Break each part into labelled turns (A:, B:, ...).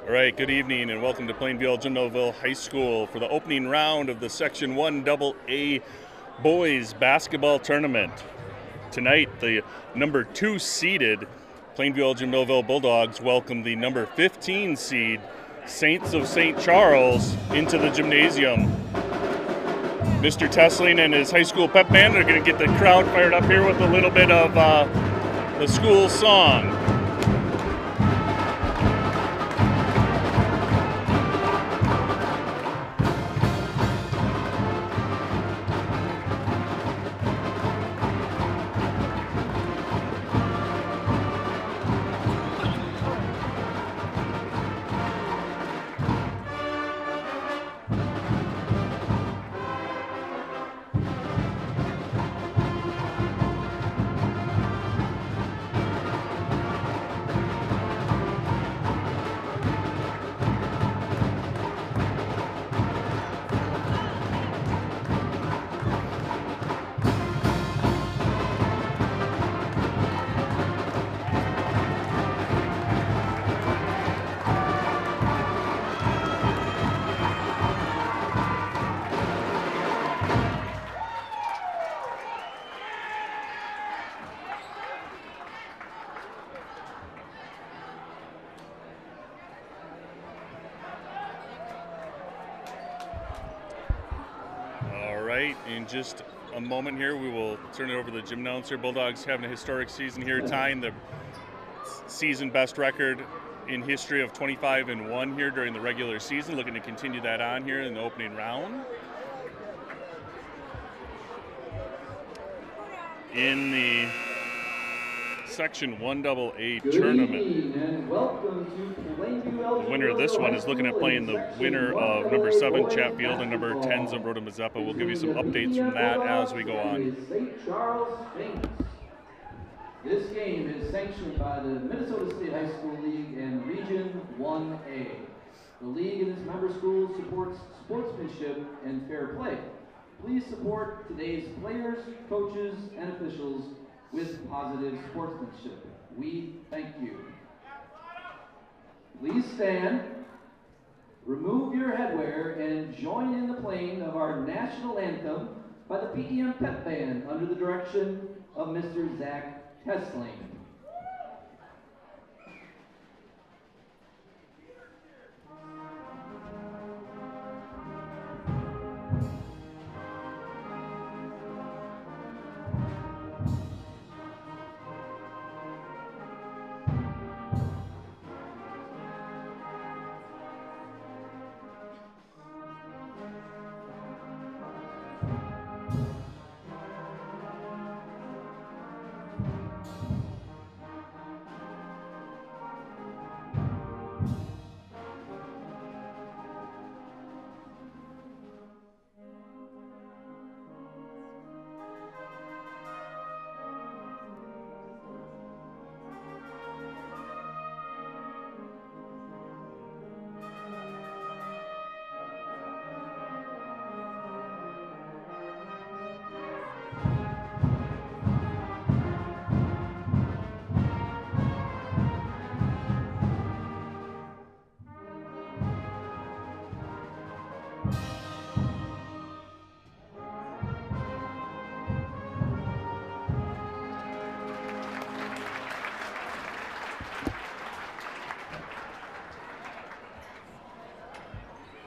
A: All right, good evening and welcome to Plainview, Elgin, Millville High School for the opening round of the Section 1AA Boys Basketball Tournament. Tonight, the number 2 seeded Plainview, Elgin, Millville Bulldogs welcome the number 15 seed Saints of St. Charles into the gymnasium. Mr. Tessling and his high school pep band are going to get the crowd fired up here with a little bit of the school song. In just a moment here, we will turn it over to the gym announcer. Bulldogs having a historic season here, tying the season best record in history of 25-1 here during the regular season, looking to continue that on here in the opening round. In the Section 1AA tournament.
B: And welcome to Plainview.
A: The winner of this one is looking at playing the winner of number 7 Chatfield and number 10 Zumbrota Mazeppa. We'll give you some updates from that as we go on.
B: St. Charles Saints. This game is sanctioned by the Minnesota State High School League and Region 1A. The league and its member schools supports sportsmanship and fair play. Please support today's players, coaches, and officials with positive sportsmanship. We thank you. Please stand, remove your headwear, and join in the playing of our national anthem by the PEM Pep Band under the direction of Mr. Zach Tessling.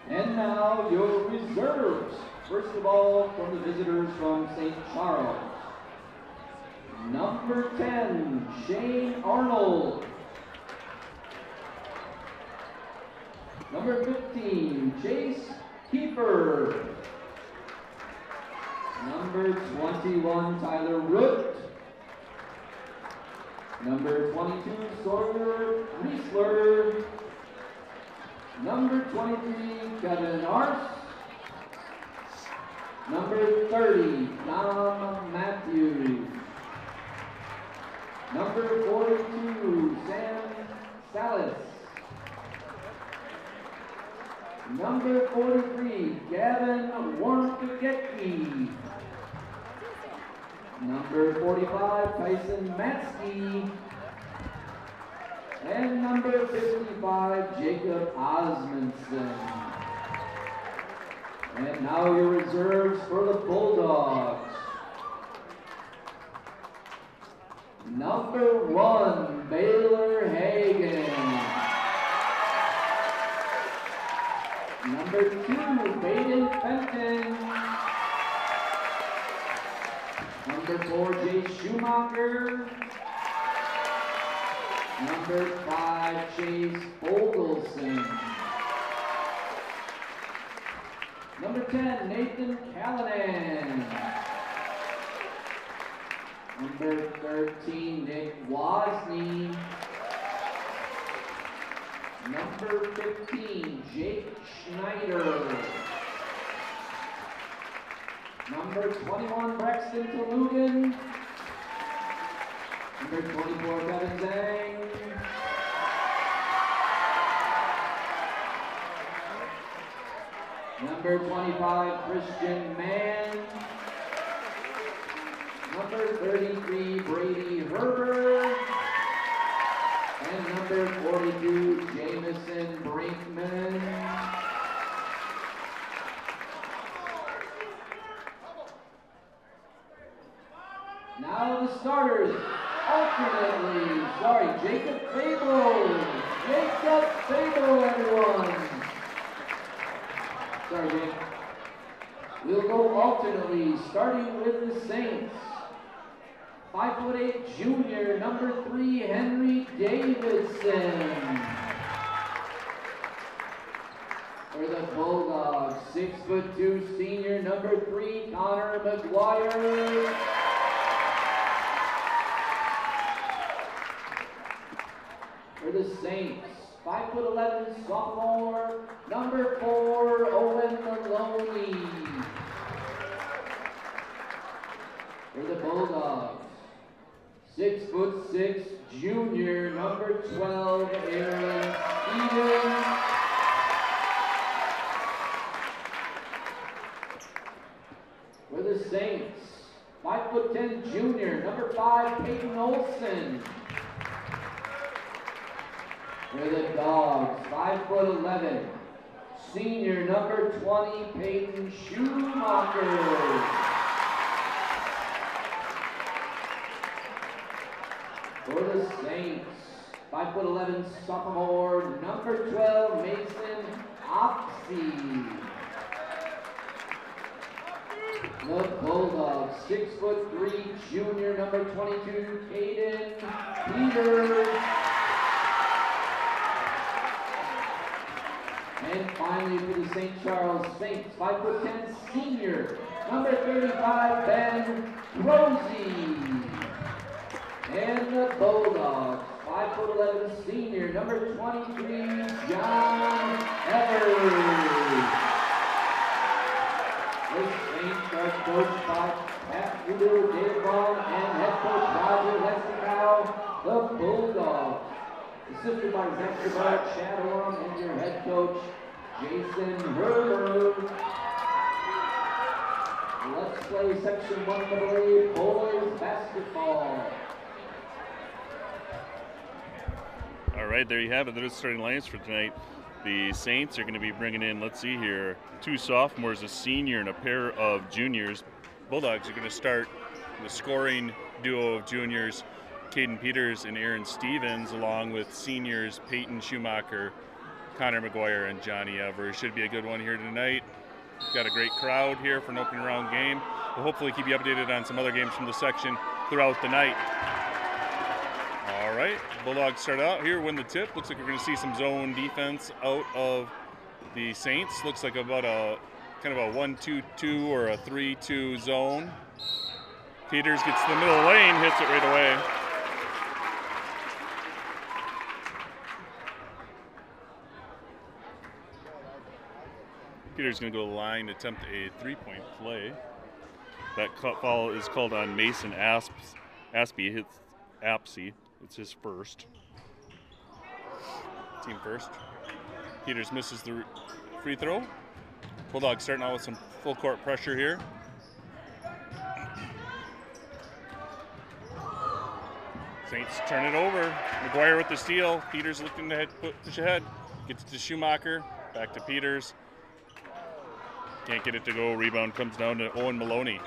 B: And now your reserves. First of all, from the visitors from St. Charles. Number 10, Shane Arnold. Number 15, Chase Kiefer. Number 21, Tyler Root. Number 22, Sawyer Riesler. Number 23, Kevin Arce. Number 30, Tom Matthews. Number 42, Sam Salas. Number 43, Gavin Warnkagecki. Number 45, Tyson Matsky. And number 55, Jacob Osmondson. And now your reserves for the Bulldogs. Number 1, Baylor Hagan. Number 2, Baden Fenton. Number 4, Jay Schumacher. Number 5, Chase Fogelson. Number 10, Nathan Callanan. Number 13, Nick Wozni. Number 15, Jake Schneider. Number 21, Braxton Tolugan. Number 24, Kevin Zhang. Number 25, Christian Mann. Number 33, Brady Herbert. And number 42, Jameson Brinkman. Now the starters, alternately, Jacob Fable. Jacob Fable, everyone. Sorry, Jake. We'll go alternately, starting with the Saints. 5'8" junior, number 3, Henry Davidson. For the Bulldogs, 6'2" senior, number 3, Connor McGuire. For the Saints, 5'11" sophomore, number 4, Owen Maloney. For the Bulldogs, 6'6" junior, number 12, Aaron Stevens. For the Saints, 5'10" junior, number 5, Peyton Olson. For the Dogs, 5'11", senior, number 20, Peyton Schumacher. For the Saints, 5'11", sophomore, number 12, Mason Opsey. The Bulldogs, 6'3", junior, number 22, Caden Peters. And finally for the St. Charles Saints, 5'10", senior, number 35, Ben Rosie. And the Bulldogs, 5'11", senior, number 23, John Evers. The Saints are coached by Pat Goodell, David Vaughn, and head coach Roger Lesticow. The Bulldogs, assisted by Zach Shabbat, Chad Orem, and your head coach, Jason Herbert. Let's play Section 1AA boys basketball.
A: All right, there you have it. There's starting lines for tonight. The Saints are going to be bringing in, let's see here, 2 sophomores, a senior, and a pair of juniors. Bulldogs are going to start the scoring duo of juniors, Caden Peters and Aaron Stevens, along with seniors Peyton Schumacher, Connor McGuire, and Johnny Evers. Should be a good one here tonight. Got a great crowd here for an opening round game. We'll hopefully keep you updated on some other games from the section throughout the night. All right, Bulldogs start out here, win the tip. Looks like we're going to see some zone defense out of the Saints. Looks like about a kind of a 1-2-2 or a 3-2 zone. Peters gets to the middle lane, hits it right away. Peters going to go to the line, attempt a 3-point play. That foul is called on Mason Aspey. Hits Apsey. It's his first. Team first. Peters misses the free throw. Bulldogs starting out with some full court pressure here. Saints turn it over. McGuire with the steal. Peters looking to push ahead. Gets it to Schumacher. Back to Peters. Can't get it to go. Rebound comes down to Owen Maloney.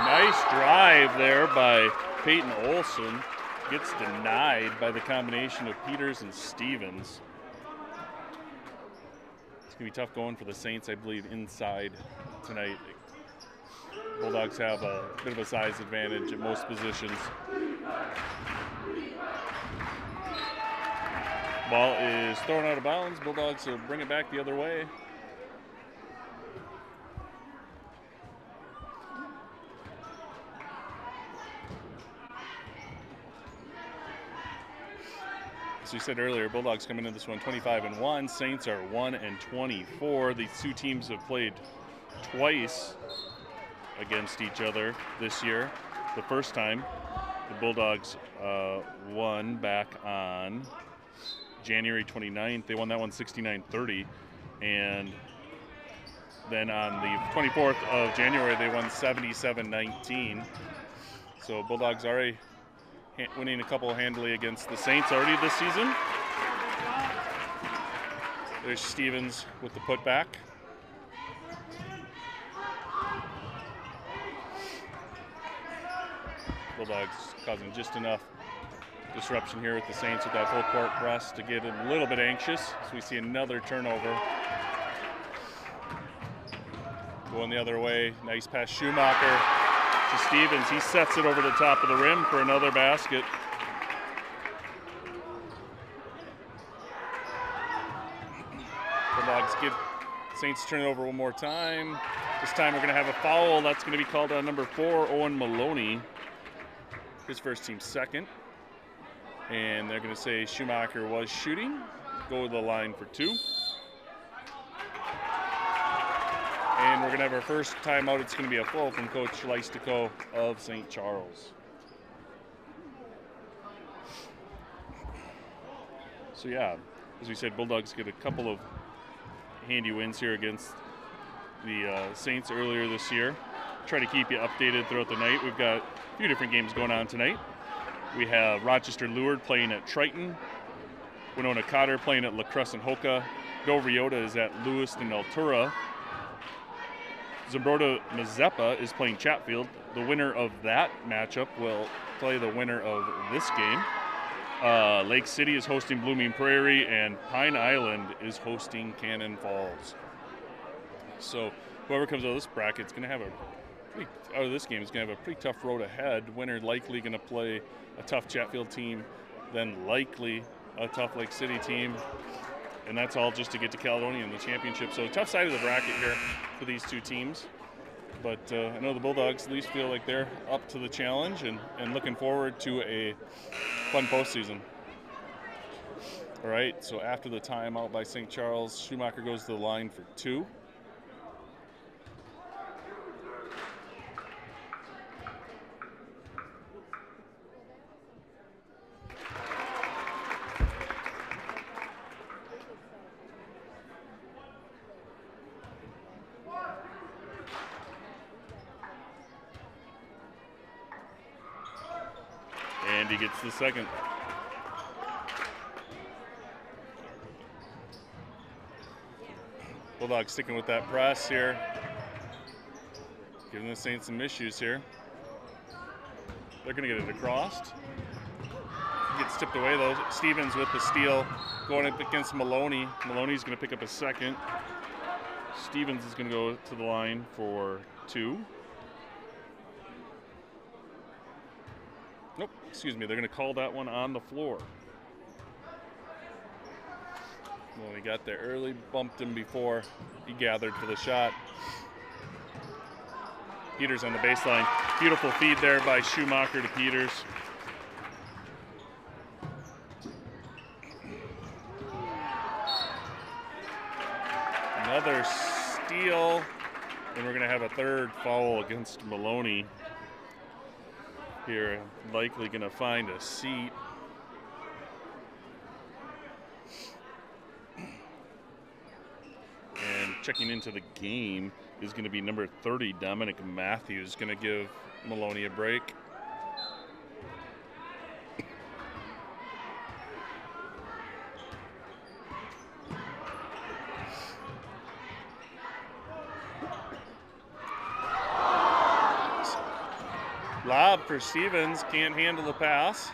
A: Nice drive there by Peyton Olson. Gets denied by the combination of Peters and Stevens. It's going to be tough going for the Saints, I believe, inside tonight. Bulldogs have a bit of a size advantage at most positions. Ball is thrown out of bounds. Bulldogs will bring it back the other way. As we said earlier, Bulldogs come into this one 25-1. Saints are 1-24. These two teams have played twice against each other this year. The first time, the Bulldogs won back on January 29th. They won that one 69-30. And then on the 24th of January, they won 77-19. So Bulldogs already winning a couple handily against the Saints already this season. There's Stevens with the putback. Bulldogs causing just enough disruption here with the Saints with that full court press to get a little bit anxious. So we see another turnover. Going the other way, nice pass Schumacher to Stevens. He sets it over the top of the rim for another basket. Bulldogs give Saints turn it over one more time. This time we're going to have a foul. That's going to be called on number 4, Owen Maloney. His first team second. And they're going to say Schumacher was shooting. Go to the line for 2. And we're going to have our first timeout. It's going to be a full from Coach Leistico of St. Charles. So yeah, as we said, Bulldogs get a couple of handy wins here against the Saints earlier this year. Try to keep you updated throughout the night. We've got a few different games going on tonight. We have Rochester Luard playing at Triton. Winona Cotter playing at La Crescent Hoka. Dover Yoda is at Lewiston Altura. Zambroda Mazeppa is playing Chatfield. The winner of that matchup will play the winner of this game. Lake City is hosting Blooming Prairie, and Pine Island is hosting Cannon Falls. So whoever comes out of this bracket is going to have out of this game is going to have a pretty tough road ahead. Winner likely going to play a tough Chatfield team, then likely a tough Lake City team. And that's all just to get to Caledonia in the championship. So tough side of the bracket here for these two teams. But I know the Bulldogs at least feel like they're up to the challenge and looking forward to a fun postseason. All right, so after the timeout by St. Charles, Schumacher goes to the line for 2. And he gets the second. Bulldogs sticking with that press here. Giving the Saints some issues here. They're going to get it across. Gets tipped away though. Stevens with the steal going up against Maloney. Maloney's going to pick up a second. Stevens is going to go to the line for 2. Nope, excuse me, they're going to call that one on the floor. Well, he got there early, bumped him before he gathered for the shot. Peters on the baseline. Beautiful feed there by Schumacher to Peters. Another steal, and we're going to have a third foul against Maloney. Here, likely going to find a seat. And checking into the game is going to be number 30, Dominic Matthews, going to give Maloney a break. Lob for Stevens, can't handle the pass.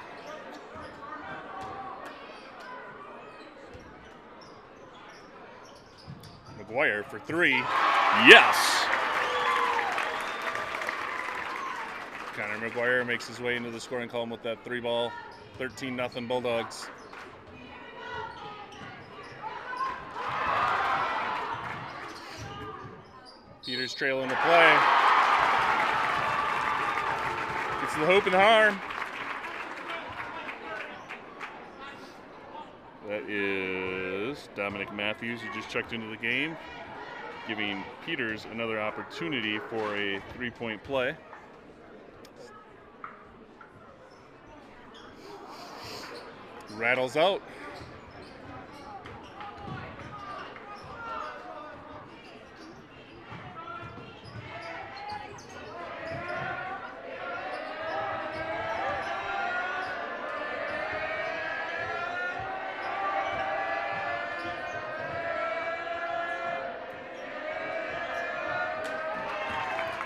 A: McGuire for 3. Yes! Connor McGuire makes his way into the scoring column with that 3 ball. 13-0 Bulldogs. Peters trailing the play. Gets to the hoop and harm. That is Dominic Matthews, who just checked into the game, giving Peters another opportunity for a 3-point play. Rattles out.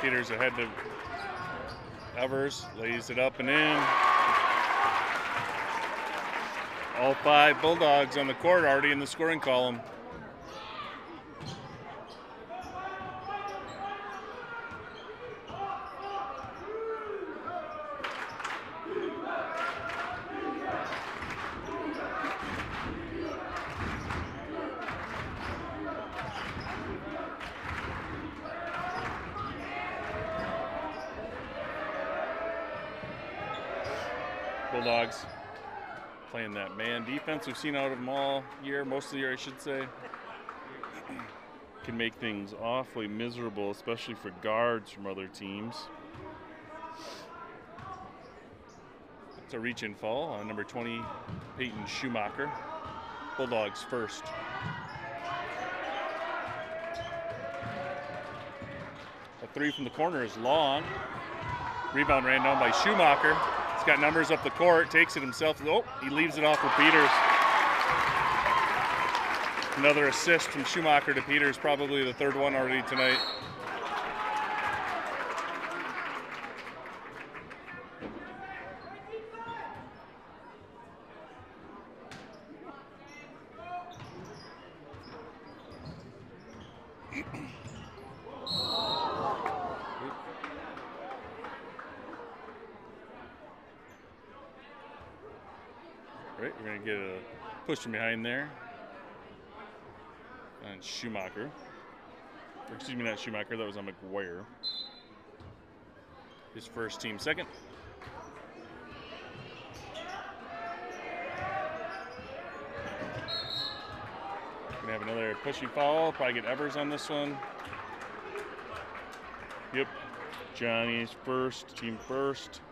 A: Peters ahead to Evers, lays it up and in. All 5 Bulldogs on the court, already in the scoring column. Bulldogs playing that man defense we've seen out of them all year, most of the year I should say. Can make things awfully miserable, especially for guards from other teams. It's a reach-in foul on number 20, Peyton Schumacher. Bulldogs first. A 3 from the corner is long. Rebound ran down by Schumacher. He's got numbers up the court, takes it himself. Oh, he leaves it off for Peters. Another assist from Schumacher to Peters, probably the 3rd one already tonight. Right, we're going to get a push from behind there on Schumacher. Or excuse me, not Schumacher, that was on McGuire. His first, team second. Going to have another pushing foul, probably get Evers on this one. Yep, Johnny's first, team first.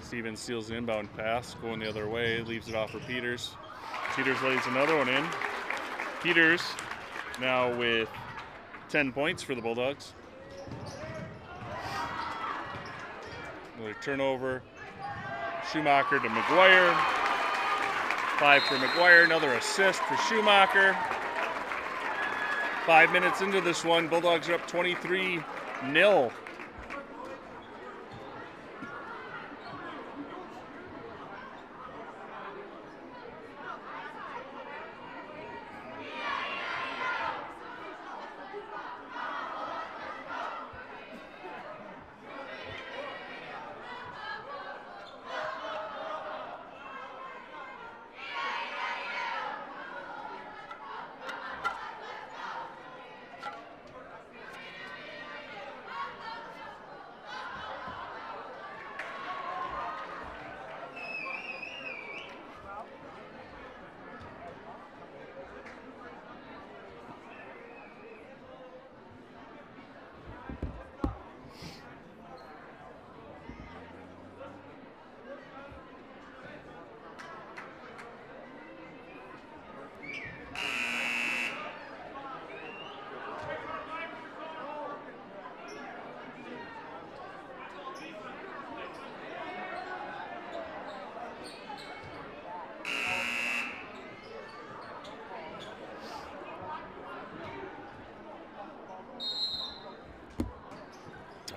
A: Stevens steals an inbound pass, going the other way, leaves it off for Peters. Peters lays another one in. Peters now with 10 points for the Bulldogs. Another turnover. Schumacher to McGuire. 5 for McGuire, another assist for Schumacher. 5 minutes into this one, Bulldogs are up 23-0.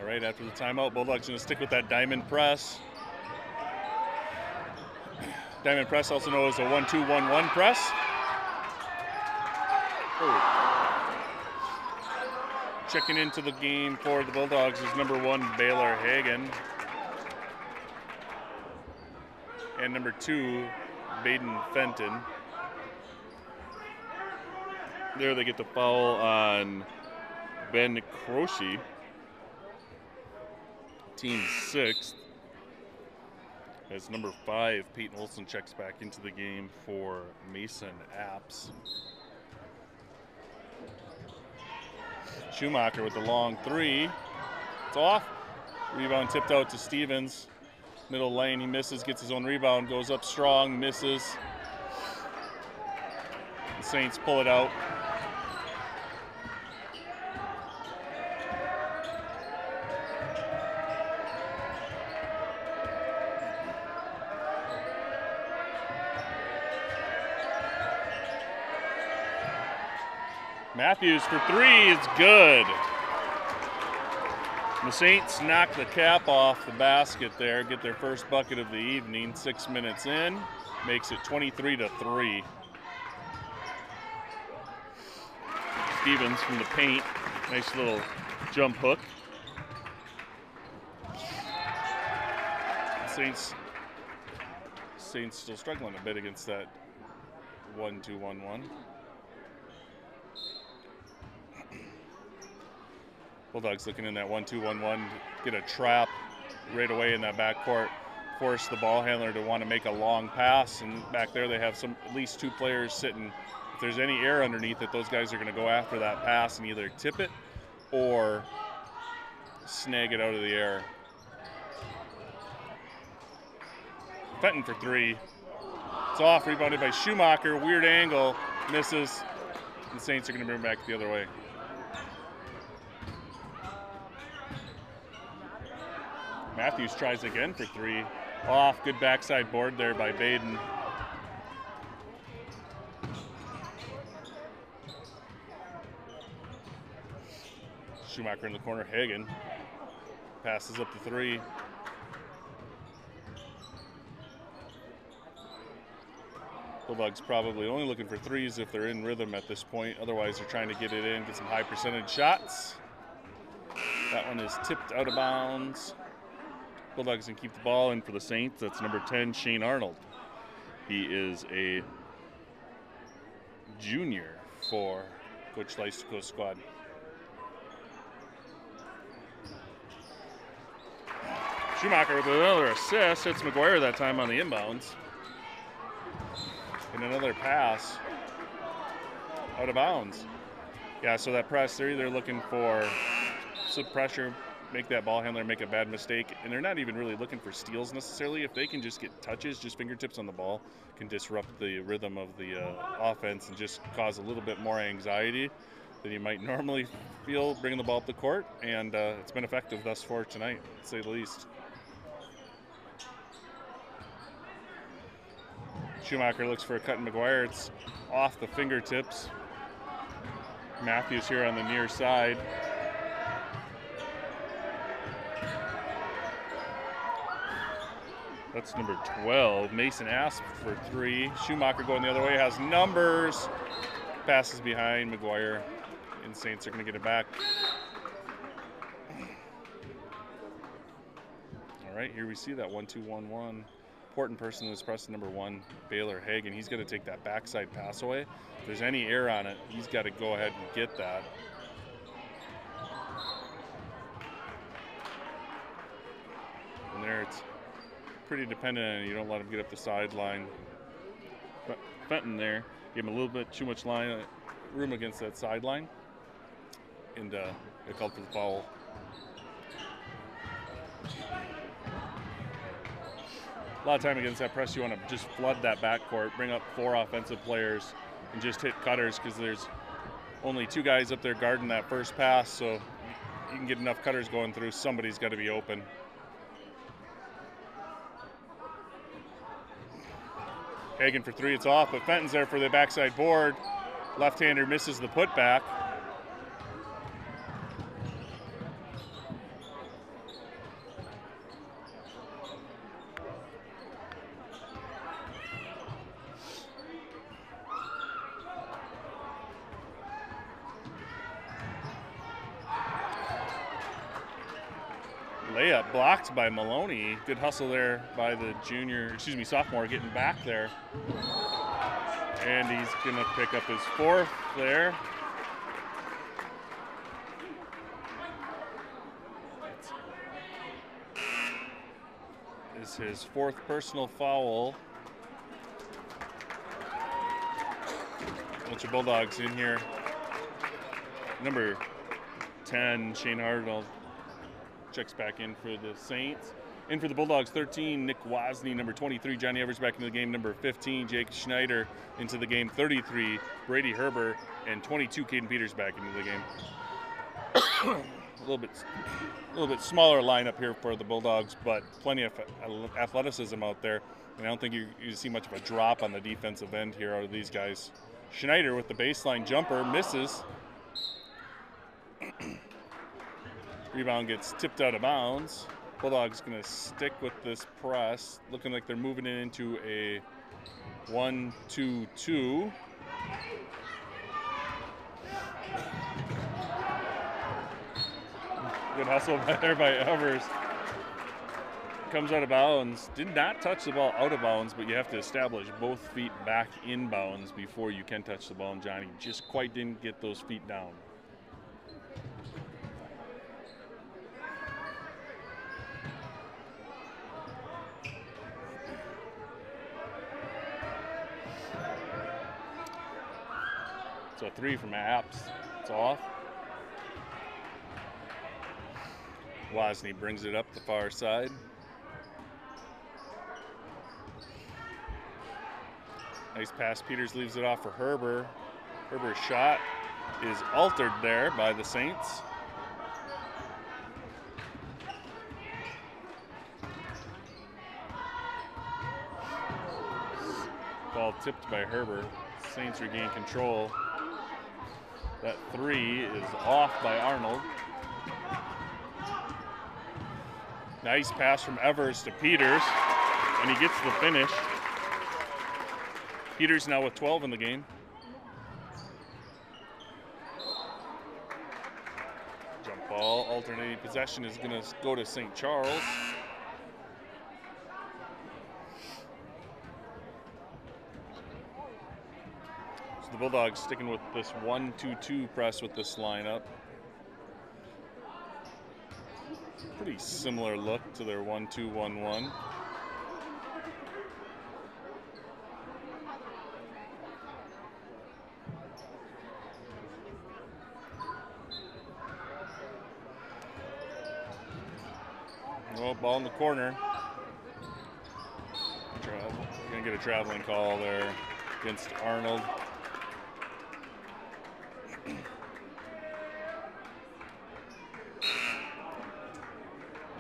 A: right after the timeout, Bulldogs going to stick with that diamond press. Diamond press, also known as a 1-2-1-1 press. Checking into the game for the Bulldogs is number 1, Baylor Hagen. And number 2, Baden Fenton. There they get the foul on Ben Croce, team 6th. As number 5, Peyton Olson checks back into the game for Mason Apps. Schumacher with the long 3. It's off. Rebound tipped out to Stevens. Middle lane, he misses, gets his own rebound, goes up strong, misses. The Saints pull it out. Matthews for 3 is good. The Saints knock the cap off the basket there, get their first bucket of the evening. 6 minutes in, makes it 23-3. Stevens from the paint, nice little jump hook. Saints still struggling a bit against that 1-2-1-1. Bulldogs looking in that 1-2-1-1, get a trap right away in that backcourt, force the ball handler to want to make a long pass, and back there they have at least 2 players sitting. If there's any air underneath it, those guys are going to go after that pass and either tip it or snag it out of the air. Fenton for 3. It's off, rebounded by Schumacher, weird angle, misses. The Saints are going to bring it back the other way. Matthews tries again for 3. Off, good backside board there by Baden. Schumacher in the corner, Hagen. Passes up to 3. Bulldogs probably only looking for 3s if they're in rhythm at this point. Otherwise, they're trying to get it in, get some high percentage shots. That one is tipped out of bounds. Bulldogs can keep the ball in for the Saints. That's number 10, Shane Arnold. He is a junior for Coach Leistico's squad. Schumacher with another assist. Hits McGuire that time on the inbounds. And another pass out of bounds. Yeah, so that press, they're either looking for some pressure, make that ball handler make a bad mistake, and they're not even really looking for steals necessarily. If they can just get touches, just fingertips on the ball, can disrupt the rhythm of the offense and just cause a little bit more anxiety than you might normally feel bringing the ball up the court, and it's been effective thus far tonight, to say the least. Schumacher looks for a cut in McGuire. It's off the fingertips. Matthews here on the near side. That's number 12. Mason Asp for 3. Schumacher going the other way, has numbers. Passes behind McGuire, and Saints are going to get it back. All right, here we see that 1-2-1-1. Important person in this press, number 1, Baylor Hagen. He's going to take that backside pass away. If there's any air on it, he's got to go ahead and get that. And there it's pretty dependent on you don't let him get up the sideline. But Fenton there gave him a little bit too much room against that sideline, and they called for the foul. A lot of time against that press, you want to just flood that backcourt, bring up 4 offensive players, and just hit cutters, because there's only 2 guys up there guarding that first pass, so you can get enough cutters going through. Somebody's got to be open. Hagen for 3, it's off, but Fenton's there for the backside board. Left-hander misses the putback. layup blocked by Maloney. Good hustle there by the sophomore getting back there. And he's gonna pick up his 4th there. This is his 4th personal foul. Bunch of Bulldogs in here. Number 10, Shane Arnold, checks back in for the Saints. In for the Bulldogs, 13, Nick Wozni. Number 23, Johnny Evers back into the game. Number 15, Jake Schneider into the game. 33, Brady Herber. And 22, Caden Peters back into the game. a little bit smaller lineup here for the Bulldogs, but plenty of athleticism out there. And I don't think you see much of a drop on the defensive end here out of these guys. Schneider with the baseline jumper, misses. Rebound gets tipped out of bounds. Bulldogs going to stick with this press, looking like they're moving it into a 1-2-2. Good hustle there by Evers. Comes out of bounds. Did not touch the ball out of bounds, but you have to establish both feet back in bounds before you can touch the ball, and Johnny just quite didn't get those feet down. So a 3 from Apps. It's off. Wozni brings it up the far side. Nice pass. Peters leaves it off for Herber. Herber's shot is altered there by the Saints. Ball tipped by Herber. Saints regain control. That 3 is off by Arnold. Nice pass from Evers to Peters, and he gets the finish. Peters now with 12 in the game. Jump ball, alternating possession is going to go to St. Charles. So the Bulldogs sticking with this 1-2-2 press with this lineup. Pretty similar look to their 1-2-1-1. Oh, ball in the corner. Gonna get a traveling call there against Arnold.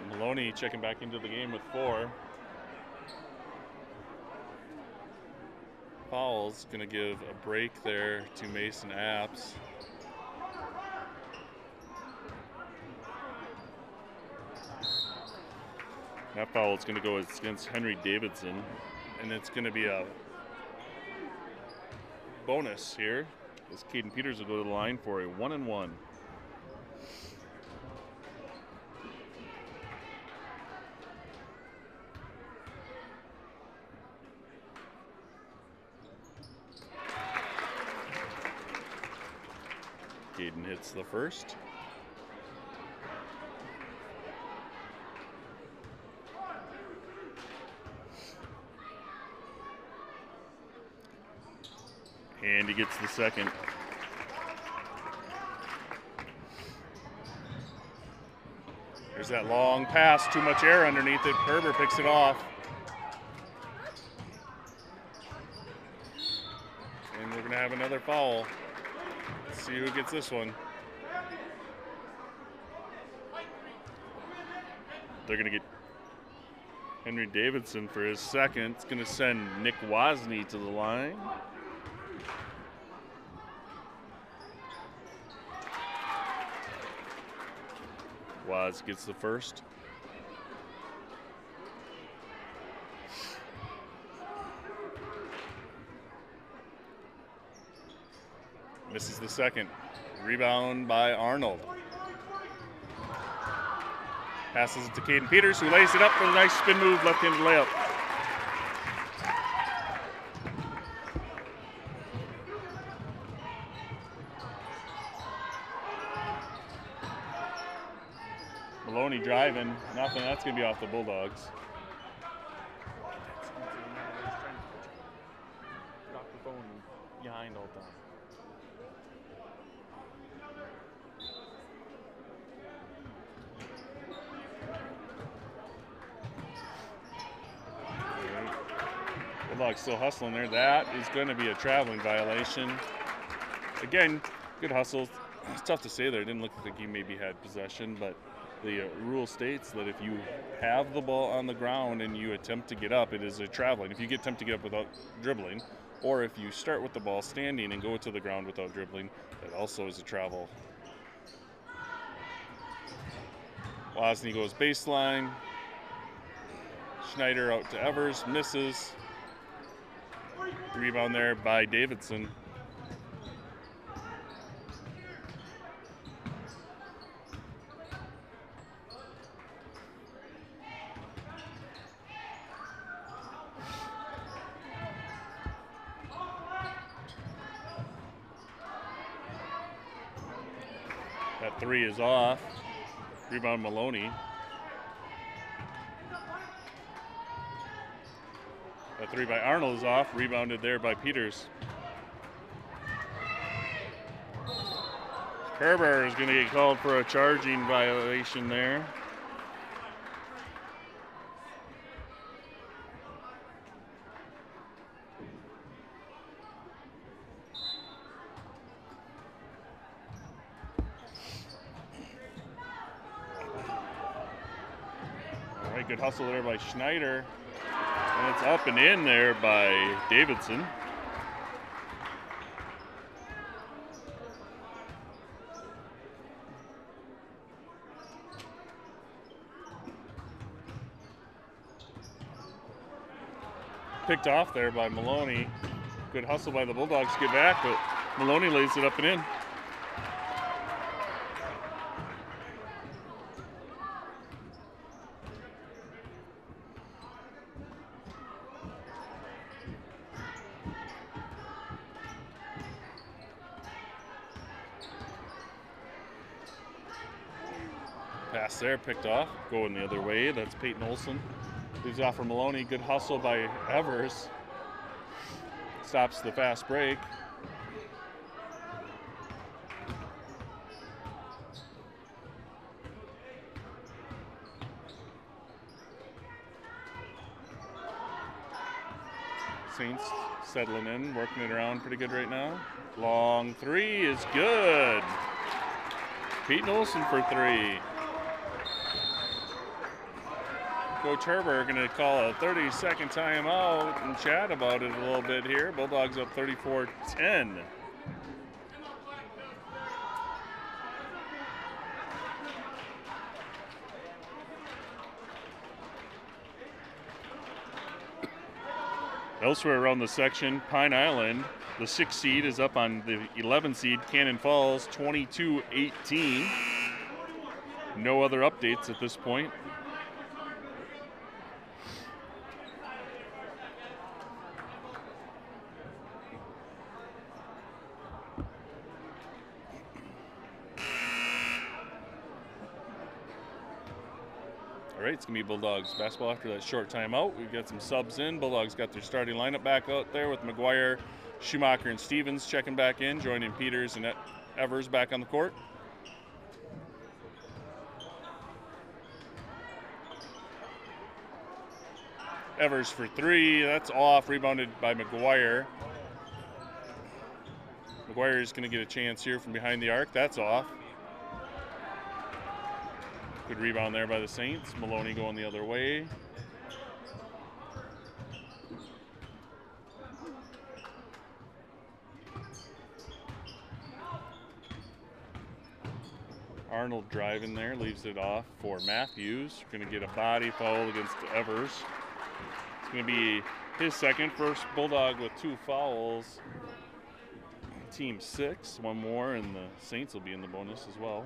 A: Maloney checking back into the game with 4. Fouls going to give a break there to Mason Apps. That foul is going to go against Henry Davidson, and it's going to be a bonus here as Caden Peters will go to the line for a 1-and-1. Caden hits the first. And he gets the second. There's that long pass, too much air underneath it. Herber picks it off. And we're going to have another foul. Let's see who gets this one. They're going to get Henry Davidson for his second. It's going to send Nick Wozni to the line. Woz gets the first. Misses the second. Rebound by Arnold. Passes it to Caden Peters, who lays it up for the nice spin move, left-handed layup. Maloney driving, nothing. That's going to be off the Bulldogs. Drop the phone behind all the time. Bulldogs still hustling there. That is going to be a traveling violation. Again, good hustle. It's tough to say there. It didn't look like he maybe had possession, but the rule states that if you have the ball on the ground and you attempt to get up, it is a traveling. If you attempt to get up without dribbling, or if you start with the ball standing and go to the ground without dribbling, that also is a travel. Wozni goes baseline. Schneider out to Evers, misses. Rebound there by Davidson. That three is off. Rebound Maloney. That three by Arnold is off. Rebounded there by Peters. Kerber is going to get called for a charging violation there. All right, good hustle there by Schneider. And it's up and in there by Davidson. Picked off there by Maloney. Good hustle by the Bulldogs to get back, but Maloney lays it up and in. Pass there, picked off, going the other way. That's Peyton Olson. Leaves off for Maloney. Good hustle by Evers. Stops the fast break. Saints settling in, working it around pretty good right now. Long three is good. Peyton Olson for three. Coach Herbert going to call a 30-second timeout and chat about it a little bit here. Bulldogs up 34-10. Elsewhere around the section, Pine Island, the 6th seed is up on the 11 seed, Cannon Falls, 22-18. No other updates at this point. All right, it's going to be Bulldogs basketball after that short timeout. We've got some subs in. Bulldogs got their starting lineup back out there with McGuire, Schumacher, and Stevens checking back in, joining Peters and Evers back on the court. Evers for three. That's off. Rebounded by McGuire. McGuire is going to get a chance here from behind the arc. That's off. Good rebound there by the Saints. Maloney going the other way. Arnold driving there, leaves it off for Matthews. Going to get a body foul against Evers. It's going to be his second. First Bulldog with 2 fouls. Team 6, 1 more, and the Saints will be in the bonus as well.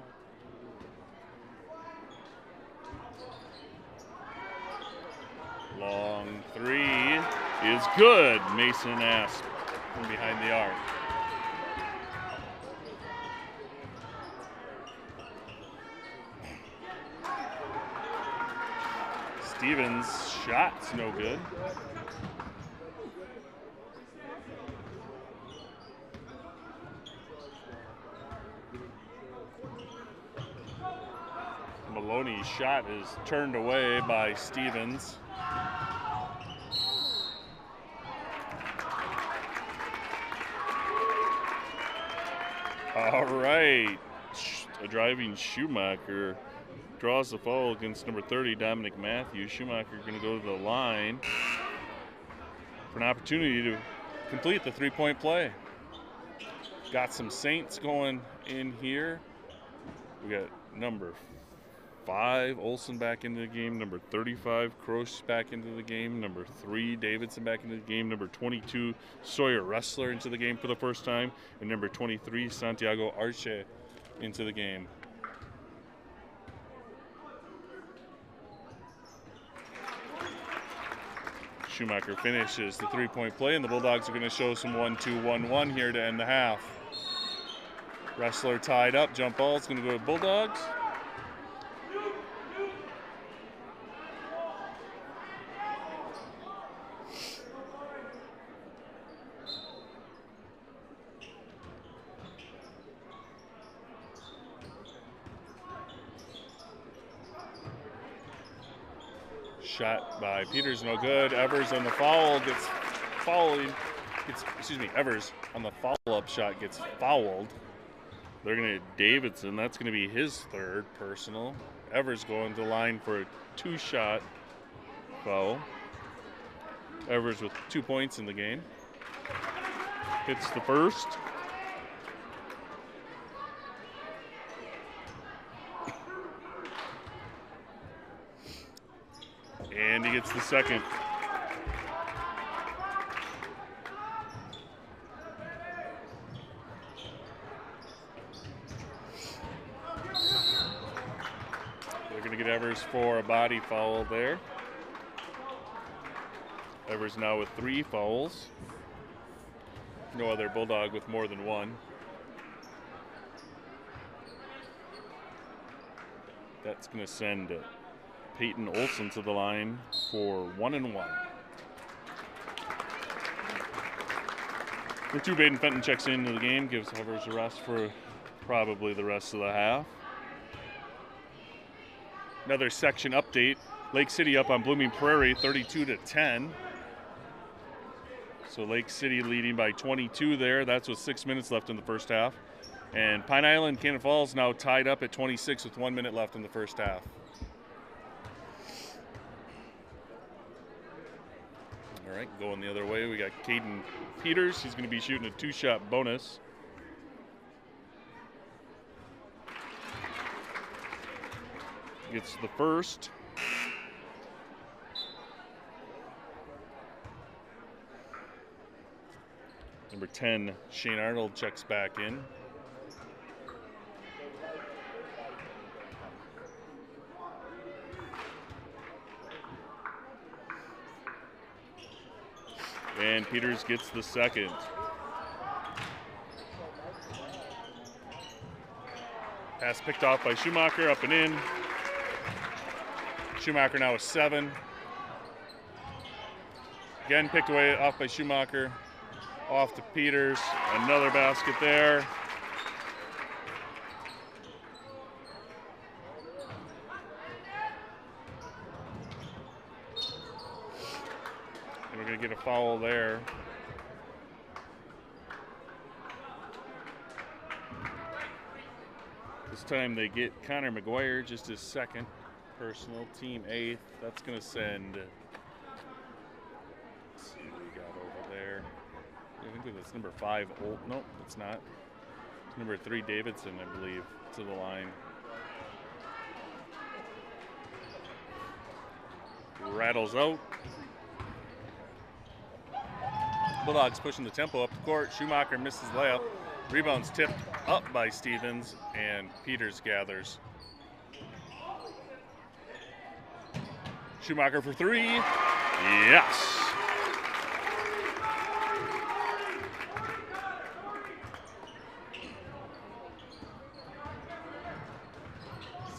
A: Long three is good. Mason Asp from behind the arc. Stevens' shot's no good. Maloney's shot is turned away by Stevens. All right, a driving Schumacher draws the foul against number 30, Dominic Matthews. Schumacher going to go to the line for an opportunity to complete the three-point play. Got some Saints going in here. We got number 5, Olson back into the game. Number 35, Croce back into the game. Number 3, Davidson back into the game. Number 22, Sawyer Ressler into the game for the first time. And number 23, Santiago Arce into the game. Schumacher finishes the three-point play, and the Bulldogs are going to show some 1-2-1-1 here to end the half. Ressler tied up. Jump ball is going to go to Bulldogs. Shot by Peters, no good. Evers on the foul gets fouled. Evers on the follow-up shot gets fouled. They're going to hit Davidson. That's going to be his third personal. Evers going to the line for a 2-shot foul. Evers with 2 points in the game. Hits the first. And he gets the second. They're going to get Evers for a body foul there. Evers now with 3 fouls. No other Bulldog with more than 1. That's going to send Peyton Olson to the line for 1-1. Number 2, Baden Fenton checks into the game, gives Evers a rest for probably the rest of the half. Another section update. Lake City up on Blooming Prairie, 32-10. So Lake City leading by 22 there. That's with 6 minutes left in the first half. And Pine Island, Cannon Falls now tied up at 26 with 1 minute left in the first half. All right, going the other way, we got Caden Peters. He's going to be shooting a 2-shot bonus. Gets the first. Number 10, Shane Arnold checks back in. And Peters gets the second. Pass picked off by Schumacher, up and in. Schumacher now with 7. Again picked away off by Schumacher. Off to Peters. Another basket there. And we're going to get a foul there. This time they get Connor McGuire, just his second personal, team 8th. That's going to send, let's see what we got over there. I think that's number 5. Nope, it's not. It's number 3, Davidson, I believe, to the line. Rattles out. Bulldogs pushing the tempo up the court. Schumacher misses layup. Rebound's tipped up by Stevens, and Peters gathers. Schumacher for 3. Yes.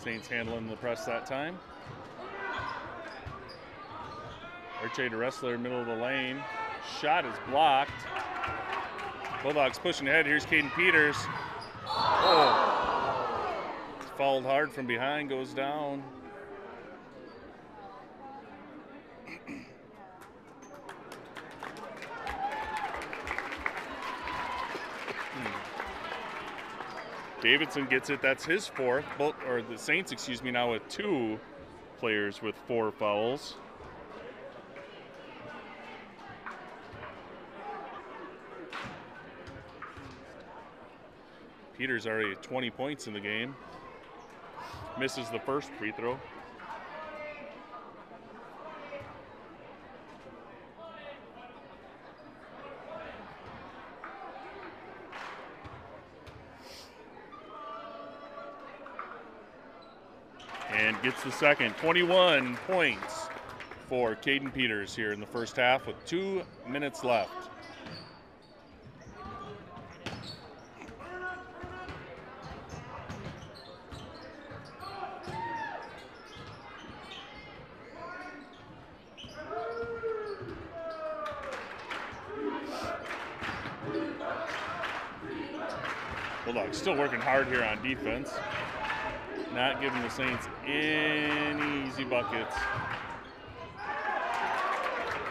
A: Saints handling the press that time. Arche to Wrestler, middle of the lane. Shot is blocked. Bulldogs pushing ahead. Here's Caden Peters. Oh. Fouled hard from behind, goes down. Davidson gets it. That's his fourth. Or the Saints, excuse me, now with 2 players with 4 fouls. Peters already at 20 points in the game. Misses the first free throw. And gets the second. 21 points for Caden Peters here in the first half with 2 minutes left. Bulldogs still working hard here on defense. Not giving the Saints any easy buckets.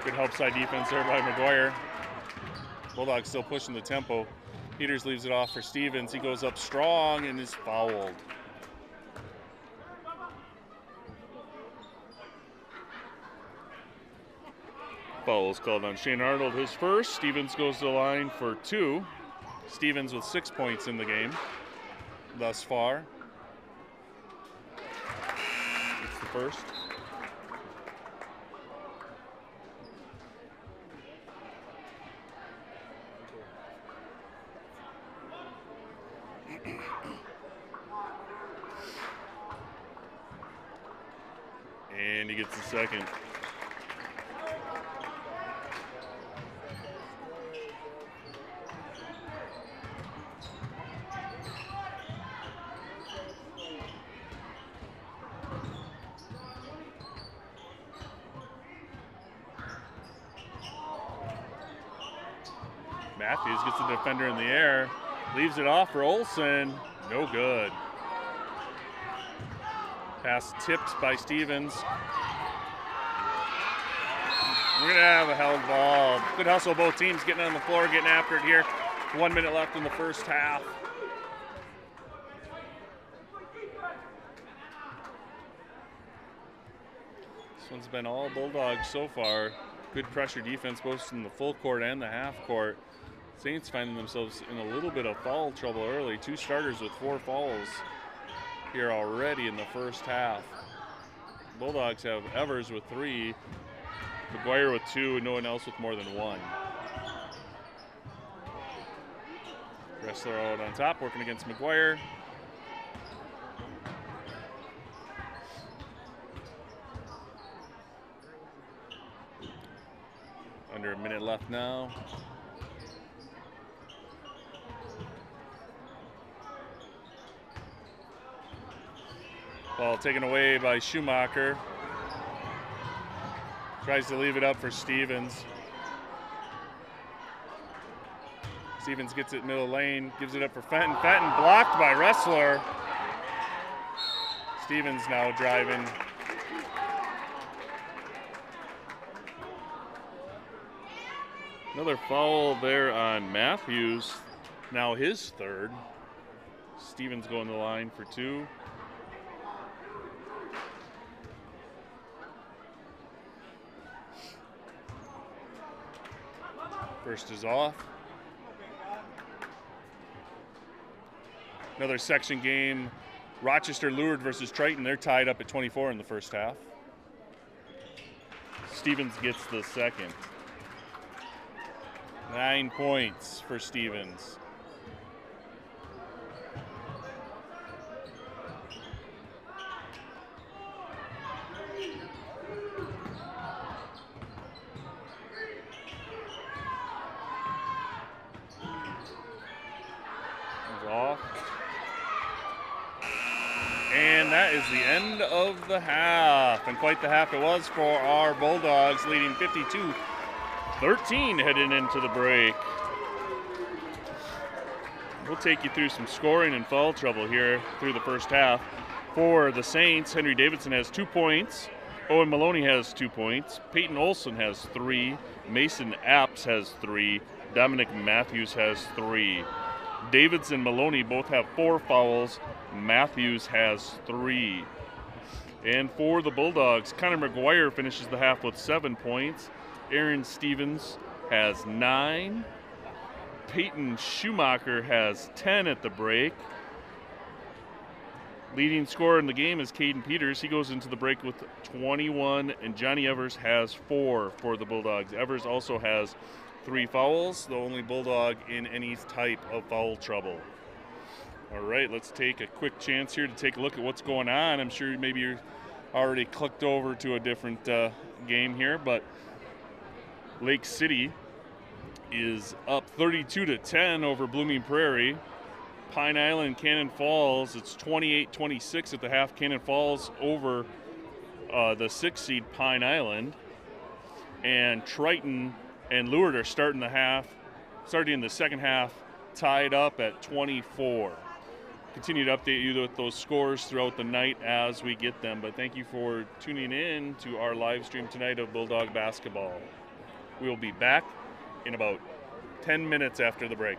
A: Good help side defense there by McGuire. Bulldogs still pushing the tempo. Peters leaves it off for Stevens. He goes up strong and is fouled. Foul is called on Shane Arnold, his first. Stevens goes to the line for 2. Stevens with 6 points in the game thus far. It's the first. And he gets the second. Matthews gets the defender in the air, leaves it off for Olsen. No good. Pass tipped by Stevens. We're going to have a held ball. Good hustle, both teams getting on the floor, getting after it here. 1 minute left in the first half. This one's been all Bulldogs so far. Good pressure defense both in the full court and the half court. Saints finding themselves in a little bit of foul trouble early. 2 starters with 4 fouls here already in the first half. Bulldogs have Evers with 3, McGuire with 2, and no one else with more than 1. Wrestler out on top, working against McGuire. Under a minute left now. Ball taken away by Schumacher. Tries to leave it up for Stevens. Stevens gets it middle lane, gives it up for Fenton. Fenton blocked by Wrestler. Stevens now driving. Another foul there on Matthews. Now his third. Stevens going to the line for 2. First is off. Another section game. Rochester lured versus Triton. They're tied up at 24 in the first half. Stevens gets the second. 9 points for Stevens. that is the end of the half, and quite the half it was for our Bulldogs, leading 52-13 heading into the break. We'll take you through some scoring and foul trouble here through the first half. For the Saints, Henry Davidson has 2 points. Owen Maloney has 2 points. Peyton Olson has 3. Mason Apps has 3. Dominic Matthews has 3. Davidson and Maloney both have 4 fouls. Matthews has 3. And for the Bulldogs, Connor McGuire finishes the half with 7 points. Aaron Stevens has 9. Peyton Schumacher has 10 at the break. Leading scorer in the game is Caden Peters. He goes into the break with 21, and Johnny Evers has 4 for the Bulldogs. Evers also has 3 fouls, the only Bulldog in any type of foul trouble. All right, let's take a quick chance here to take a look at what's going on. I'm sure maybe you're already clicked over to a different game here, but Lake City is up 32-10 over Blooming Prairie. Pine Island, Cannon Falls, it's 28-26 at the half. Cannon Falls over the 6th seed Pine Island. And Triton and Leward are starting in the second half, tied up at 24. Continue to update you with those scores throughout the night as we get them. But thank you for tuning in to our live stream tonight of Bulldog basketball. We'll be back in about 10 minutes after the break.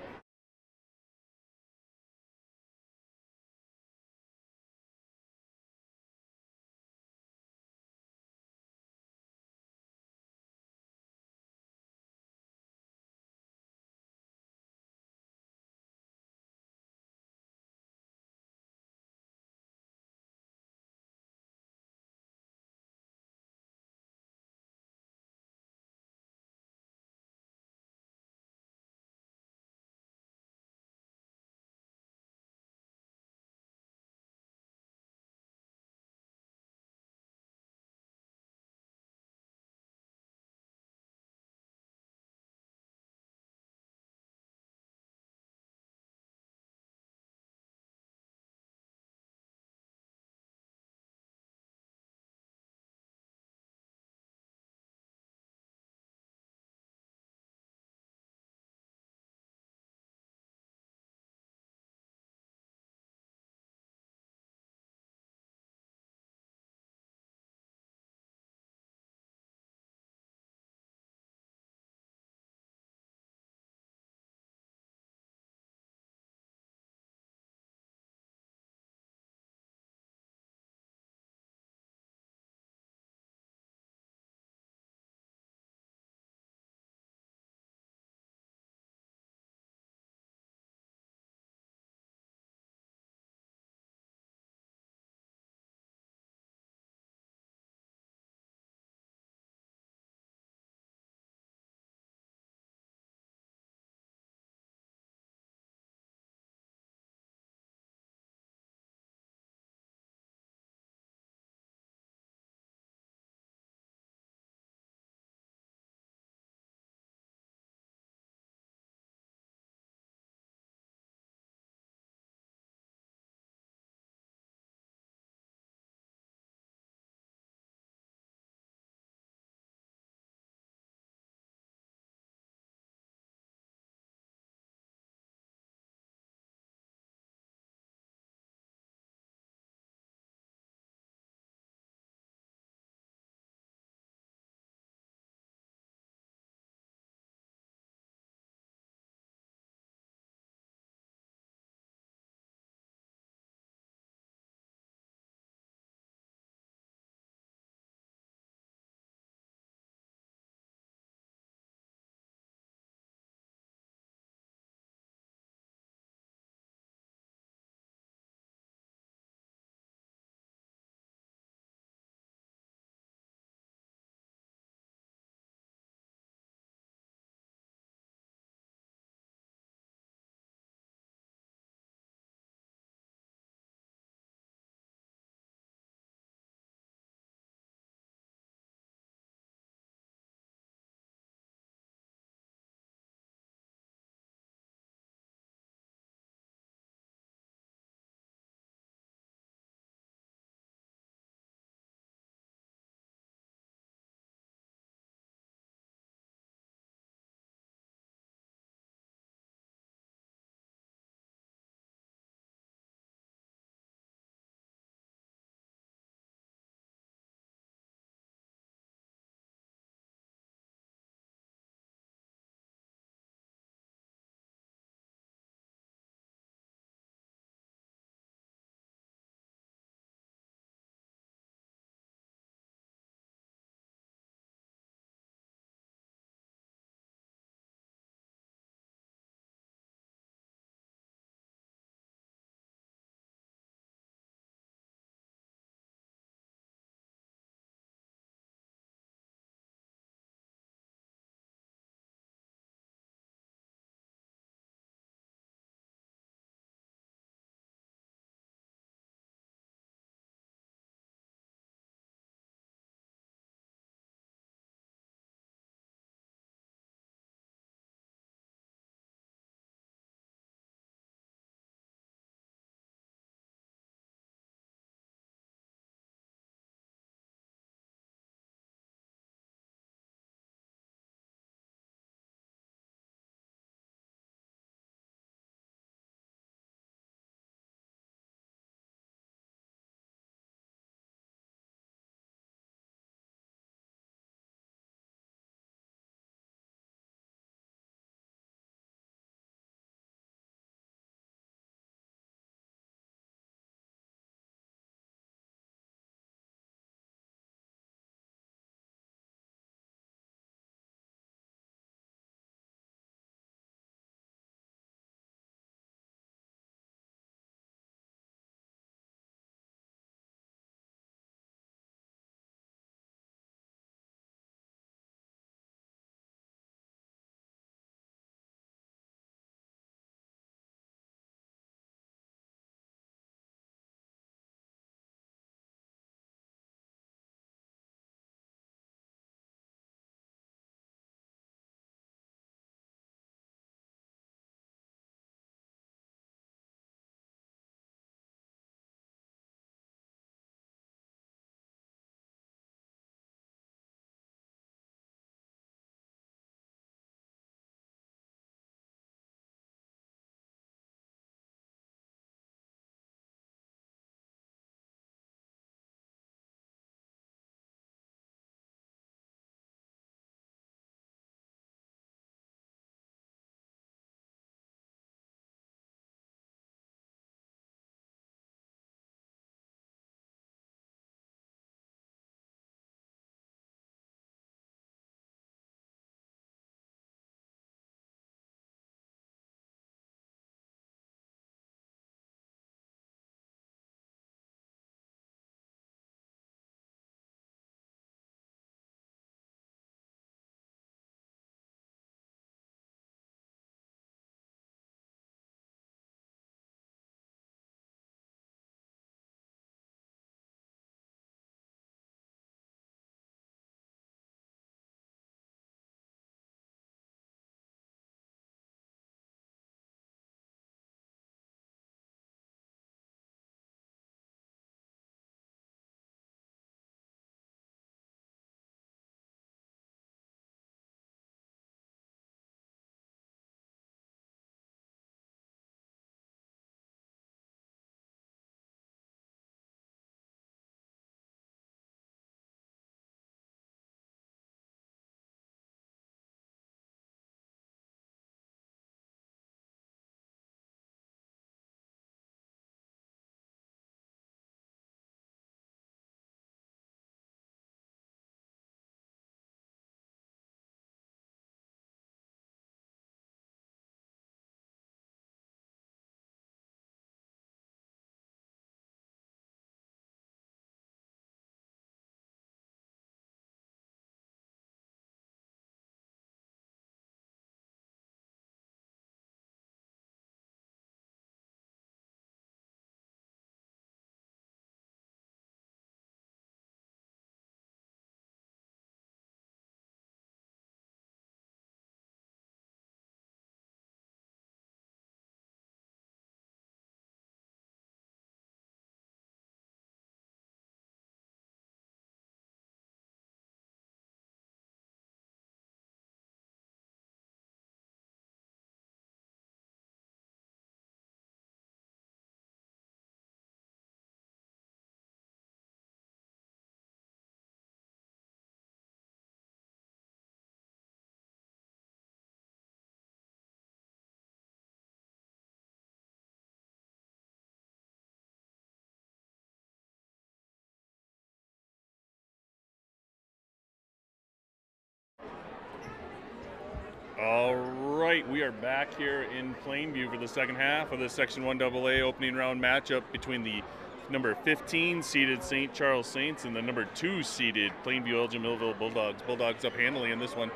A: All right, we are back here in Plainview for the second half of the Section 1AA opening round matchup between the number 15 seeded St. Charles Saints and the number 2 seeded Plainview Elgin Millville Bulldogs. Bulldogs up handily in this one,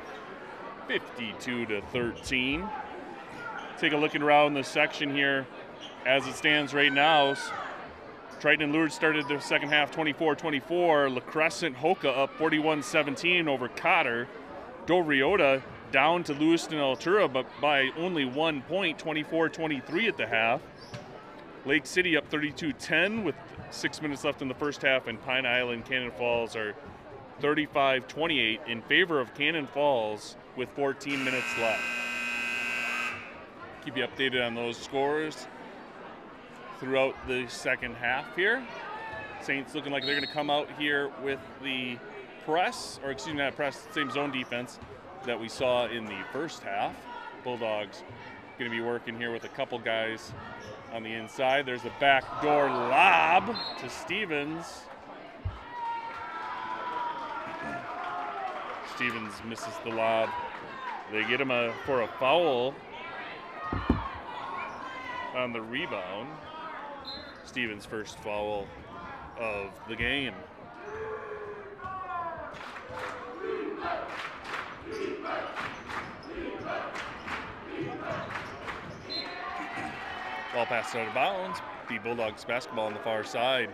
A: 52-13. Take a look around the section here as it stands right now. Triton and Lourdes started the second half 24-24. La Crescent Hoka up 41-17 over Cotter. Doriota down to Lewiston Altura, but by only 1 point, 24-23 at the half. Lake City up 32-10 with 6 minutes left in the first half, and Pine Island Cannon Falls are 35-28 in favor of Cannon Falls with 14 minutes left. Keep you updated on those scores throughout the second half here. Saints looking like they're going to come out here with the press, or excuse me, not press, same zone defense that we saw in the first half. Bulldogs going to be working here with a couple guys on the inside. There's a backdoor lob to Stevens. Stevens misses the lob. They get him for a foul on the rebound. Stevens' first foul of the game. Ball passed out of bounds. The Bulldogs basketball on the far side.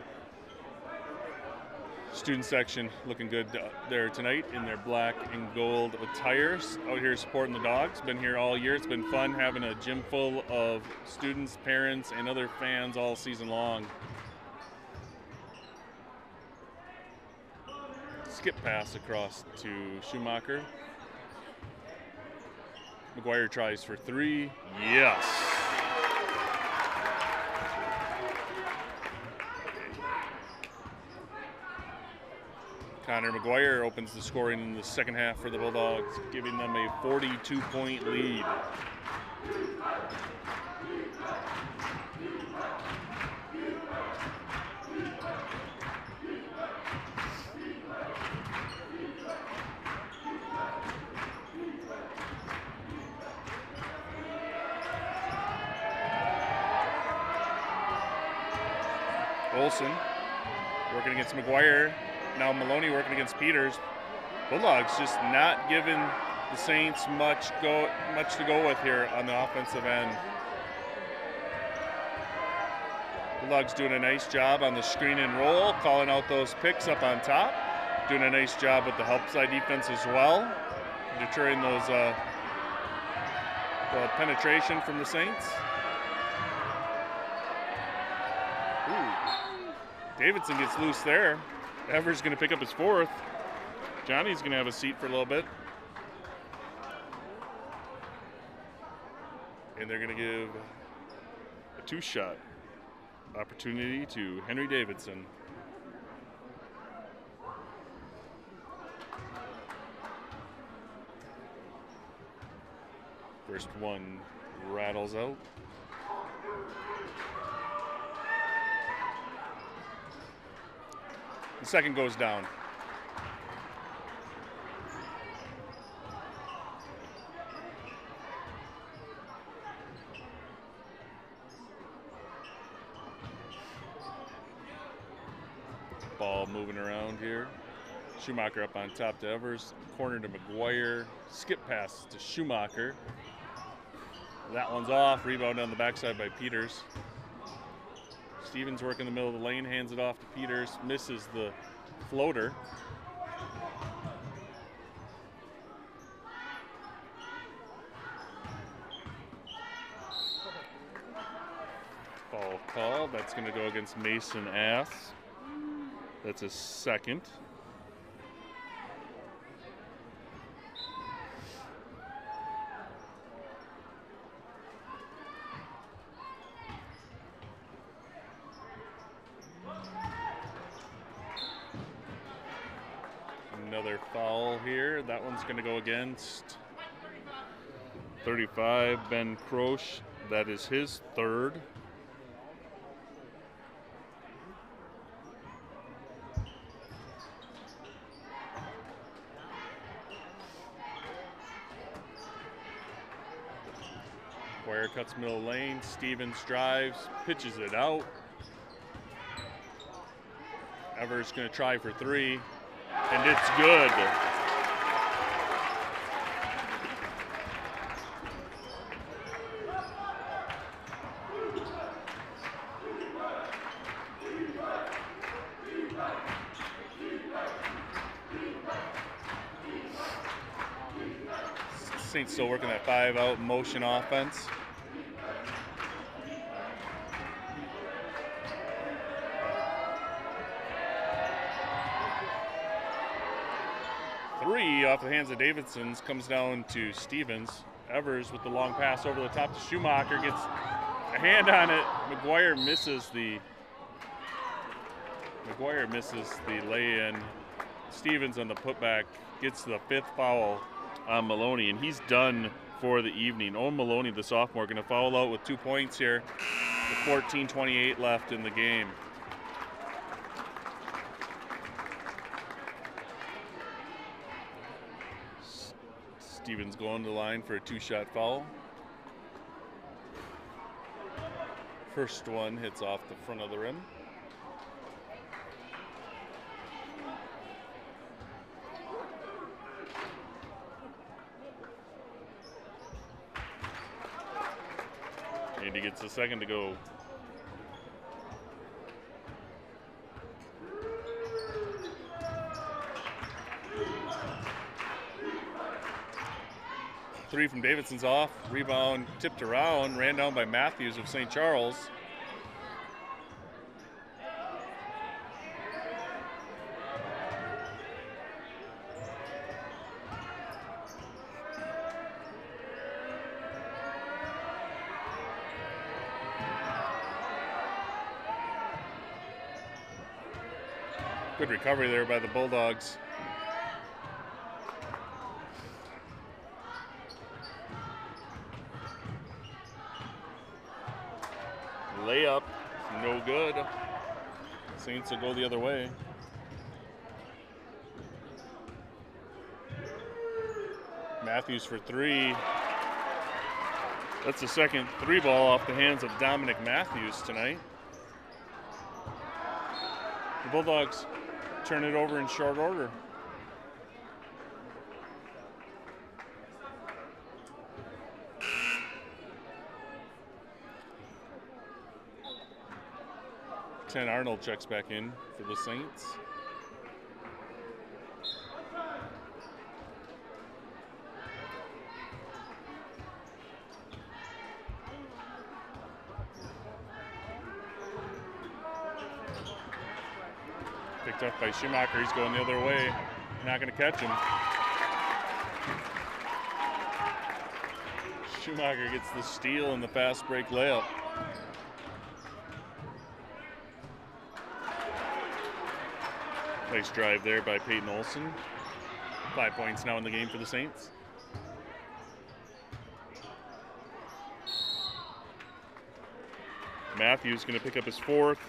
A: Student section looking good there tonight in their black and gold attires. Out here supporting the Dogs. Been here all year. It's been fun having a gym full of students, parents, and other fans all season long. Skip pass across to Schumacher. McGuire tries for three. Yes. Connor McGuire opens the scoring in the second half for the Bulldogs, giving them a 42-point lead. Olsen working against McGuire. Now Maloney working against Peters. Bulldogs just not giving the Saints much to go with here on the offensive end. Bulldogs doing a nice job on the screen and roll, calling out those picks up on top. Doing a nice job with the help side defense as well, deterring those penetration from the Saints. Ooh. Davidson gets loose there. Evers going to pick up his fourth. Johnny's going to have a seat for a little bit. And they're going to give a two-shot opportunity to Henry Davidson. First one rattles out. The second goes down. Ball moving around here. Schumacher up on top to Evers. Corner to McGuire. Skip pass to Schumacher. That one's off. Rebound on the backside by Peters. Stevens working the middle of the lane, hands it off to Peters, misses the floater. Foul call. That's going to go against Mason Ass. That's his second. Another foul here. That one's going to go against 35, Ben Croce. That is his third. McGuire cuts middle lane. Stevens drives, pitches it out. Evers going to try for 3, and it's good. Saints still working that 5-out motion offense. Three off the hands of Davidson's comes down to Stevens. Evers with the long pass over the top to Schumacher, gets a hand on it. McGuire misses the lay-in. Stevens on the putback gets the 5th foul on Maloney, and he's done for the evening. Owen Maloney, the sophomore, going to foul out with 2 points here with 14:28 left in the game. Stevens going to the line for a 2-shot foul. First one hits off the front of the rim. And he gets the second to go. Three from Davidson's off. Rebound tipped around, ran down by Matthews of St. Charles. Good recovery there by the Bulldogs. Layup, no good. Saints will go the other way. Matthews for 3. That's the second 3-ball off the hands of Dominic Matthews tonight. The Bulldogs turn it over in short order. Ken Arnold checks back in for the Saints. Picked up by Schumacher. He's going the other way. Not going to catch him. Schumacher gets the steal and the fast break layup. Nice drive there by Peyton Olson. 5 points now in the game for the Saints. Matthews going to pick up his 4th.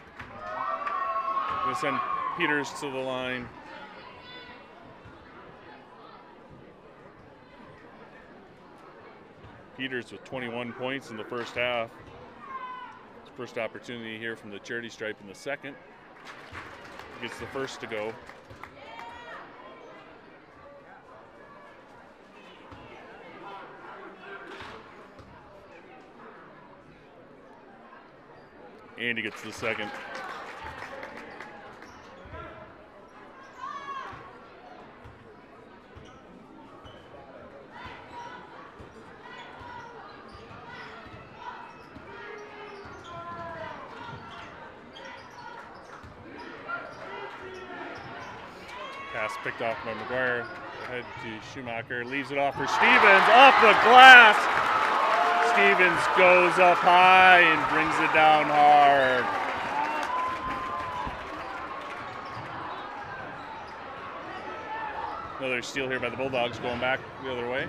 A: Going to send Peters to the line. Peters with 21 points in the first half. His first opportunity here from the charity stripe in the second. Gets the first to go. And he gets the second. Pass picked off by McGuire. Ahead to Schumacher. Leaves it off for Stevens. Off the glass. Stevens goes up high and brings it down hard. Another steal here by the Bulldogs, going back the other way.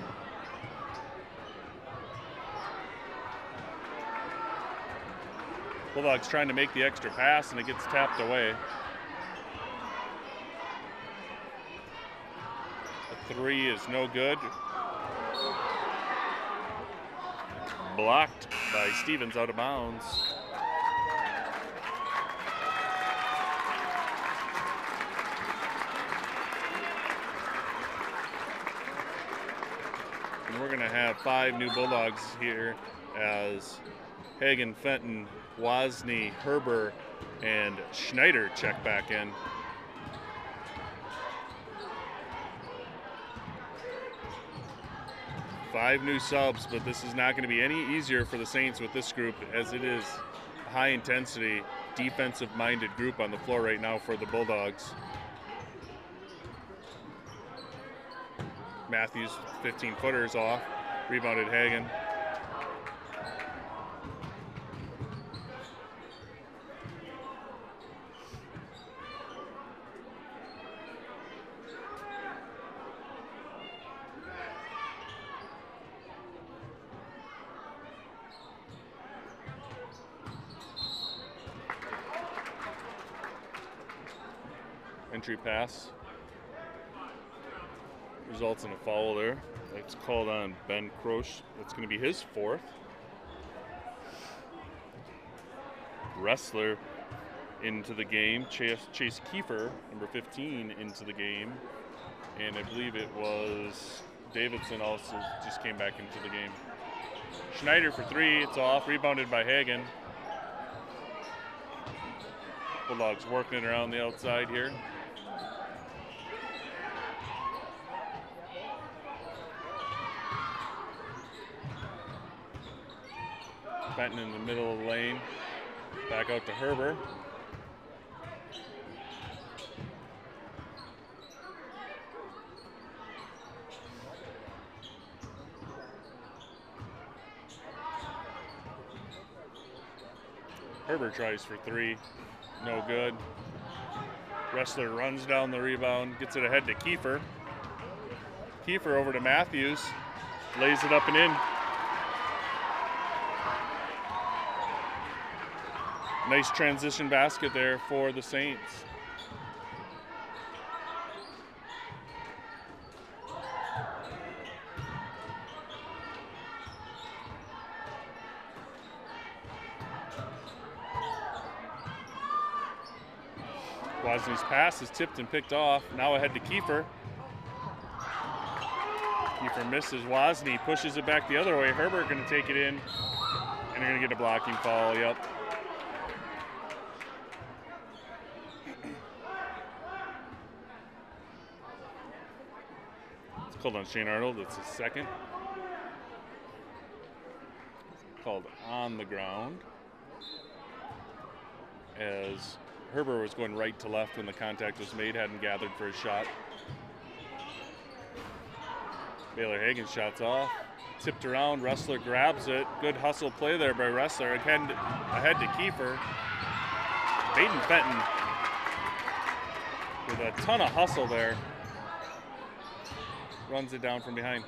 A: Bulldogs trying to make the extra pass, and it gets tapped away. A 3 is no good. blocked by Stevens out of bounds. And we're going to have 5 new Bulldogs here as Hagen, Fenton, Wozni, Herber, and Schneider check back in. Five new subs, but this is not going to be any easier for the Saints with this group, as it is a high-intensity, defensive-minded group on the floor right now for the Bulldogs. Matthews, 15-footers off, rebounded Hagen. Entry pass results in a foul there. It's called on Ben Croce. It's going to be his 4th. Wrestler into the game. Chase Kiefer, number 15, into the game. And I believe it was Davidson also just came back into the game. Schneider for 3. It's off. Rebounded by Hagen. Bulldogs working it around the outside here. Fenton in the middle of the lane. Back out to Herber. Herber tries for 3. No good. Wrestler runs down the rebound, gets it ahead to Kiefer. Kiefer over to Matthews. Lays it up and in. Nice transition basket there for the Saints. Wozny's pass is tipped and picked off. Now ahead to Kiefer. Kiefer misses. Wozny pushes it back the other way. Herbert going to take it in, and they're going to get a blocking foul. Yep. Called on Shane Arnold. It's his 2nd. Called on the ground as Herber was going right to left when the contact was made, hadn't gathered for his shot. Baylor Hagen shots off, tipped around, Wrestler grabs it. Good hustle play there by Wrestler. Ahead to Kiefer. Baden Fenton with a ton of hustle there. Runs it down from behind.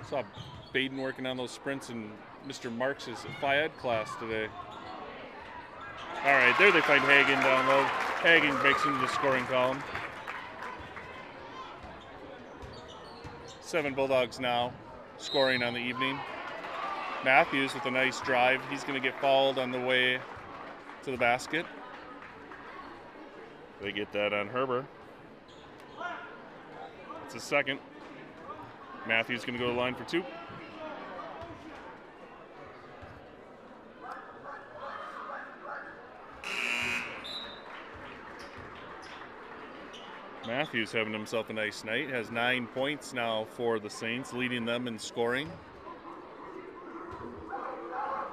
A: Saw Baden working on those sprints in Mr. Marks' Phi Ed class today. All right, there they find Hagen down low. Hagen breaks into the scoring column. 7 Bulldogs now scoring on the evening. Matthews with a nice drive. He's going to get fouled on the way to the basket. They get that on Herber. It's his 2nd. Matthews going to go to the line for 2. Matthews having himself a nice night. Has 9 points now for the Saints, leading them in scoring.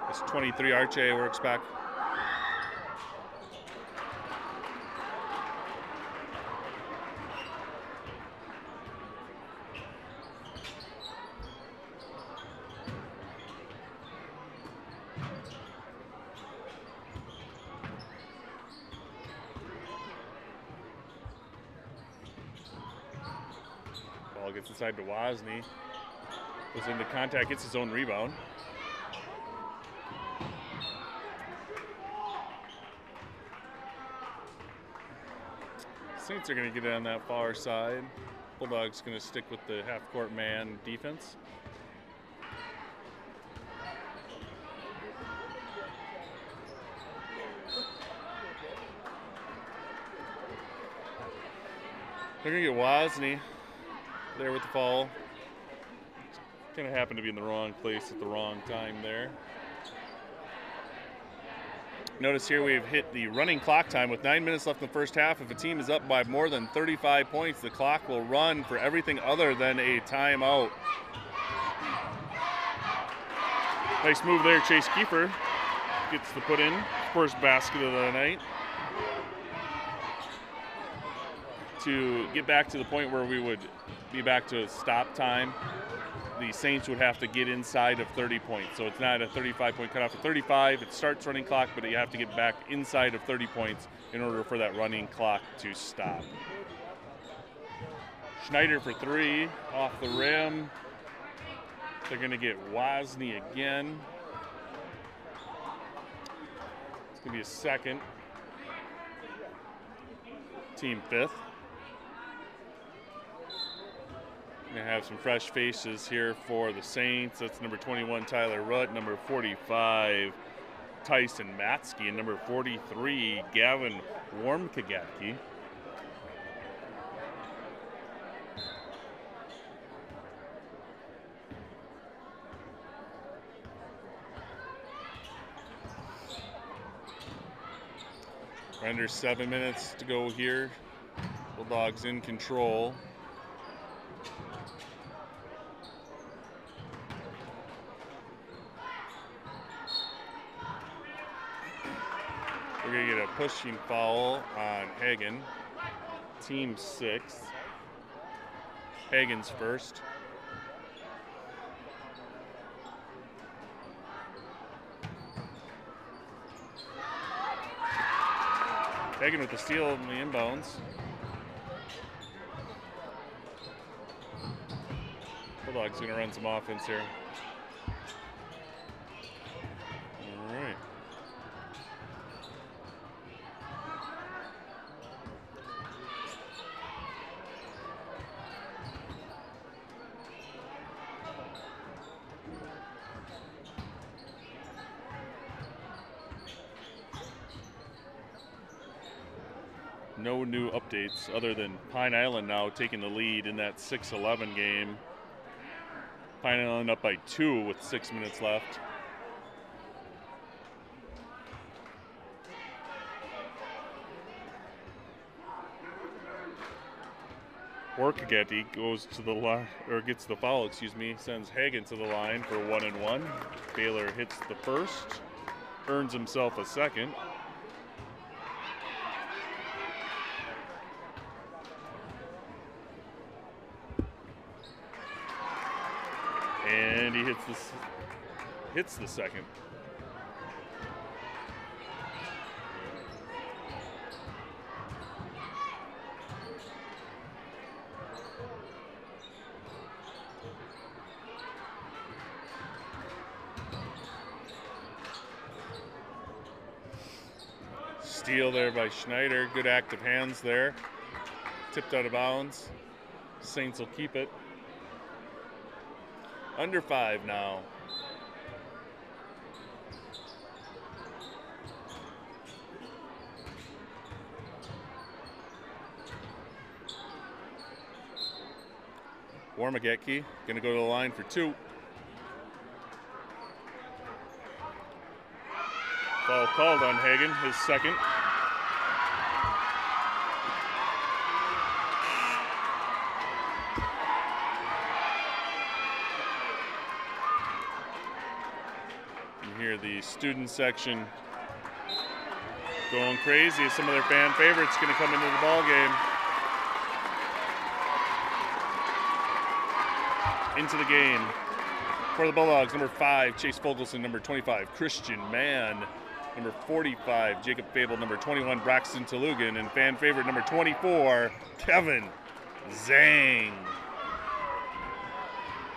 A: This 23 Arche works back. Ball gets inside to Wozni. Goes into contact, gets his own rebound. Saints are going to get it on that far side. Bulldogs going to stick with the half-court man defense. They're going to get Wozni there with the foul. Kind of happened to be in the wrong place at the wrong time there. Notice here we've hit the running clock time with 9 minutes left in the first half. If a team is up by more than 35 points, the clock will run for everything other than a timeout. Nice move there, Chase Kiefer gets the put in. First basket of the night. To get back to the point where we would be back to stop time, the Saints would have to get inside of 30 points. So it's not a 35-point cutoff. At 35, it starts running clock, but you have to get back inside of 30 points in order for that running clock to stop. Schneider for 3, off the rim. They're going to get Wozni again. It's going to be a second. Team 5th. Going to have some fresh faces here for the Saints. That's number 21, Tyler Rutt, number 45, Tyson Matsky, and number 43, Gavin Wormkagatke. Under 7 minutes to go here. Bulldogs in control. We're going to get a pushing foul on Hagen. Team 6. Hagen's first. Hagen with the steal in the inbounds. Bulldogs going to run some offense here. All right. No new updates other than Pine Island now taking the lead in that 6-11 game. Pine Island up by 2 with 6 minutes left. Workagati goes to the line, or gets the foul, sends Hagen to the line for 1-1. Baylor hits the first, earns himself a second. And he hits the second. Steal there by Schneider. Good active hands there. Tipped out of bounds. Saints will keep it. Under 5 now. Wormagetke going to go to the line for 2. Foul called on Hagen, his second. Here the student section going crazy. Some of their fan favorites going to come into the ball game. Into the game for the Bulldogs, number 5, Chase Fogelson, number 25, Christian Mann, number 45, Jacob Fable, number 21, Braxton Talugan, and fan favorite number 24, Kevin Zhang.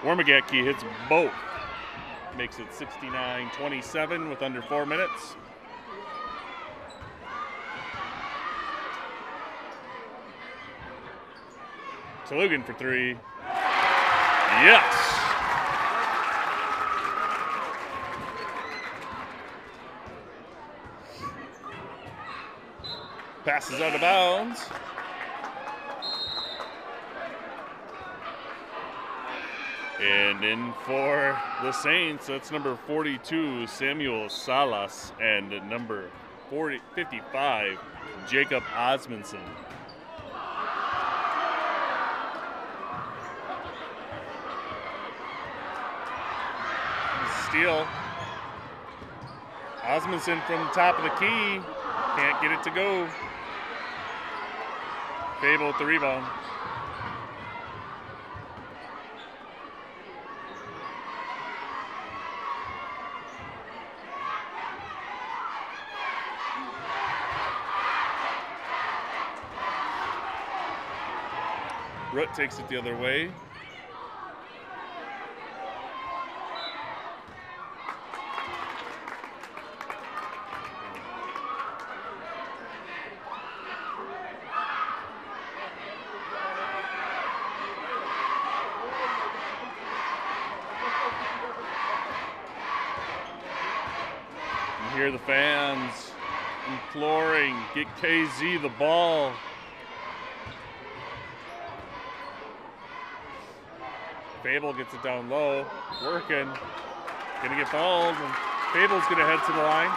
A: Wormagatke hits both. Makes it 69-27 with under 4 minutes. Elgin for three. Yes! Passes out of bounds. And in for the Saints, that's number 42, Samuel Salas, and number 55, Jacob Osmondson. Steal. Osmondson from the top of the key. Can't get it to go. Fable with the rebound. Root takes it the other way. You hear the fans imploring, get KZ the ball. Fable gets it down low, working, gonna get fouled, and Fable's gonna head to the line.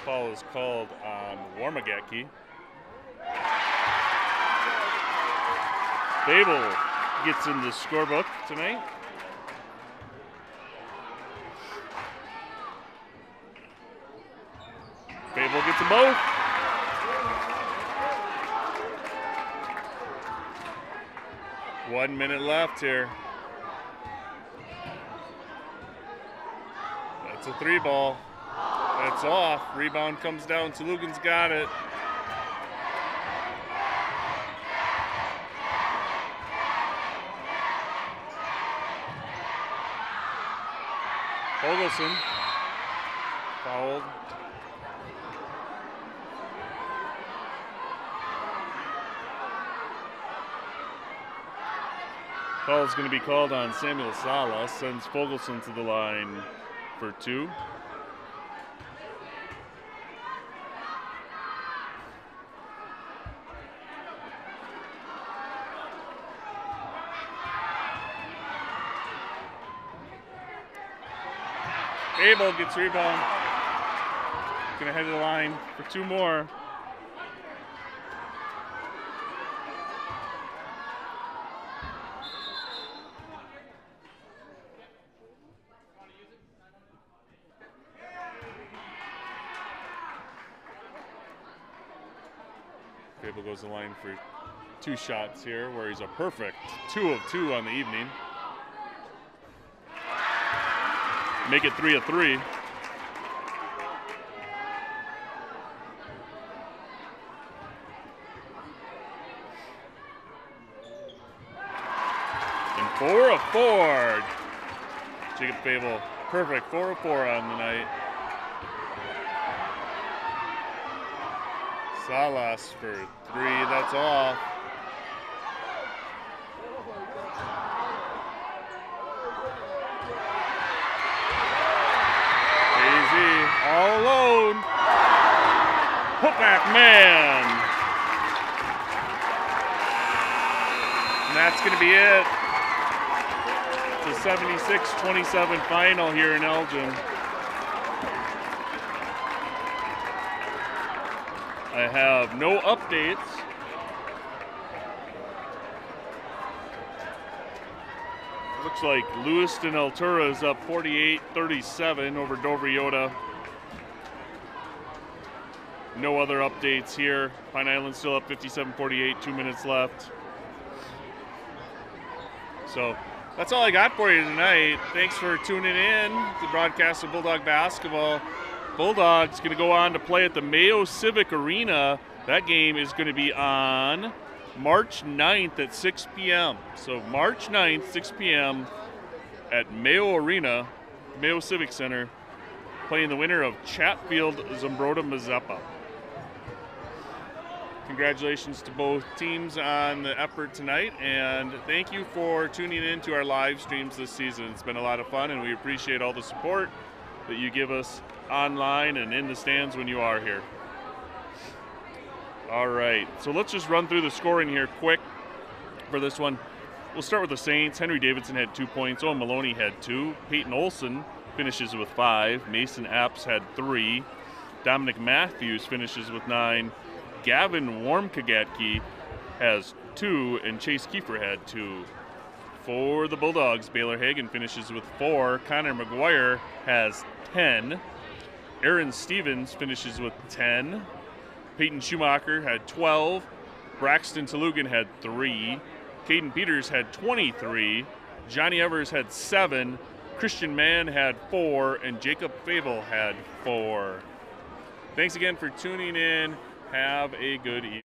A: Foul is called on Warmagaki. Fable gets in the scorebook tonight. Fable gets them both. One minute left here. That's a three ball. That's off. Rebound comes down. Lugan's got it. Fogelson fouled. Foul is going to be called on Samuel Salas, sends Fogelson to the line for two. Abel gets rebound. Going to head to the line for two more. Fable goes to the line for two shots here, where he's a perfect 2 of 2 on the evening. Make it 3 of 3. And 4 of 4. Jacob Fable, perfect 4 of 4 on the night. Salas for 3, that's off. KZ all alone. Putback man. And that's going to be it. The 76-27 final here in Elgin. I have no updates. Looks like Lewiston Altura is up 48-37 over Dover Yoda. No other updates here. Pine Island still up 57-48, 2 minutes left. So that's all I got for you tonight. Thanks for tuning in to the broadcast of Bulldog basketball. Bulldogs going to go on to play at the Mayo Civic Arena. That game is going to be on March 9th at 6 p.m. So March 9th, 6 p.m. at Mayo Arena, Mayo Civic Center, playing the winner of Chatfield-Zumbrota-Mazeppa. Congratulations to both teams on the effort tonight, and thank you for tuning in to our live streams this season. It's been a lot of fun, and we appreciate all the support that you give us online and in the stands when you are here. All right, so let's just run through the scoring here quick for this one. We'll start with the Saints. Henry Davidson had 2 points. Owen Maloney had 2. Peyton Olson finishes with 5. Mason Apps had 3. Dominic Matthews finishes with 9. Gavin Wormkagatke has 2, and Chase Kiefer had 2. For the Bulldogs, Baylor Hagan finishes with 4. Connor McGuire has 10. Aaron Stevens finishes with 10. Peyton Schumacher had 12. Braxton Talugan had 3. Caden Peters had 23. Johnny Evers had 7. Christian Mann had 4. And Jacob Fable had 4. Thanks again for tuning in. Have a good evening.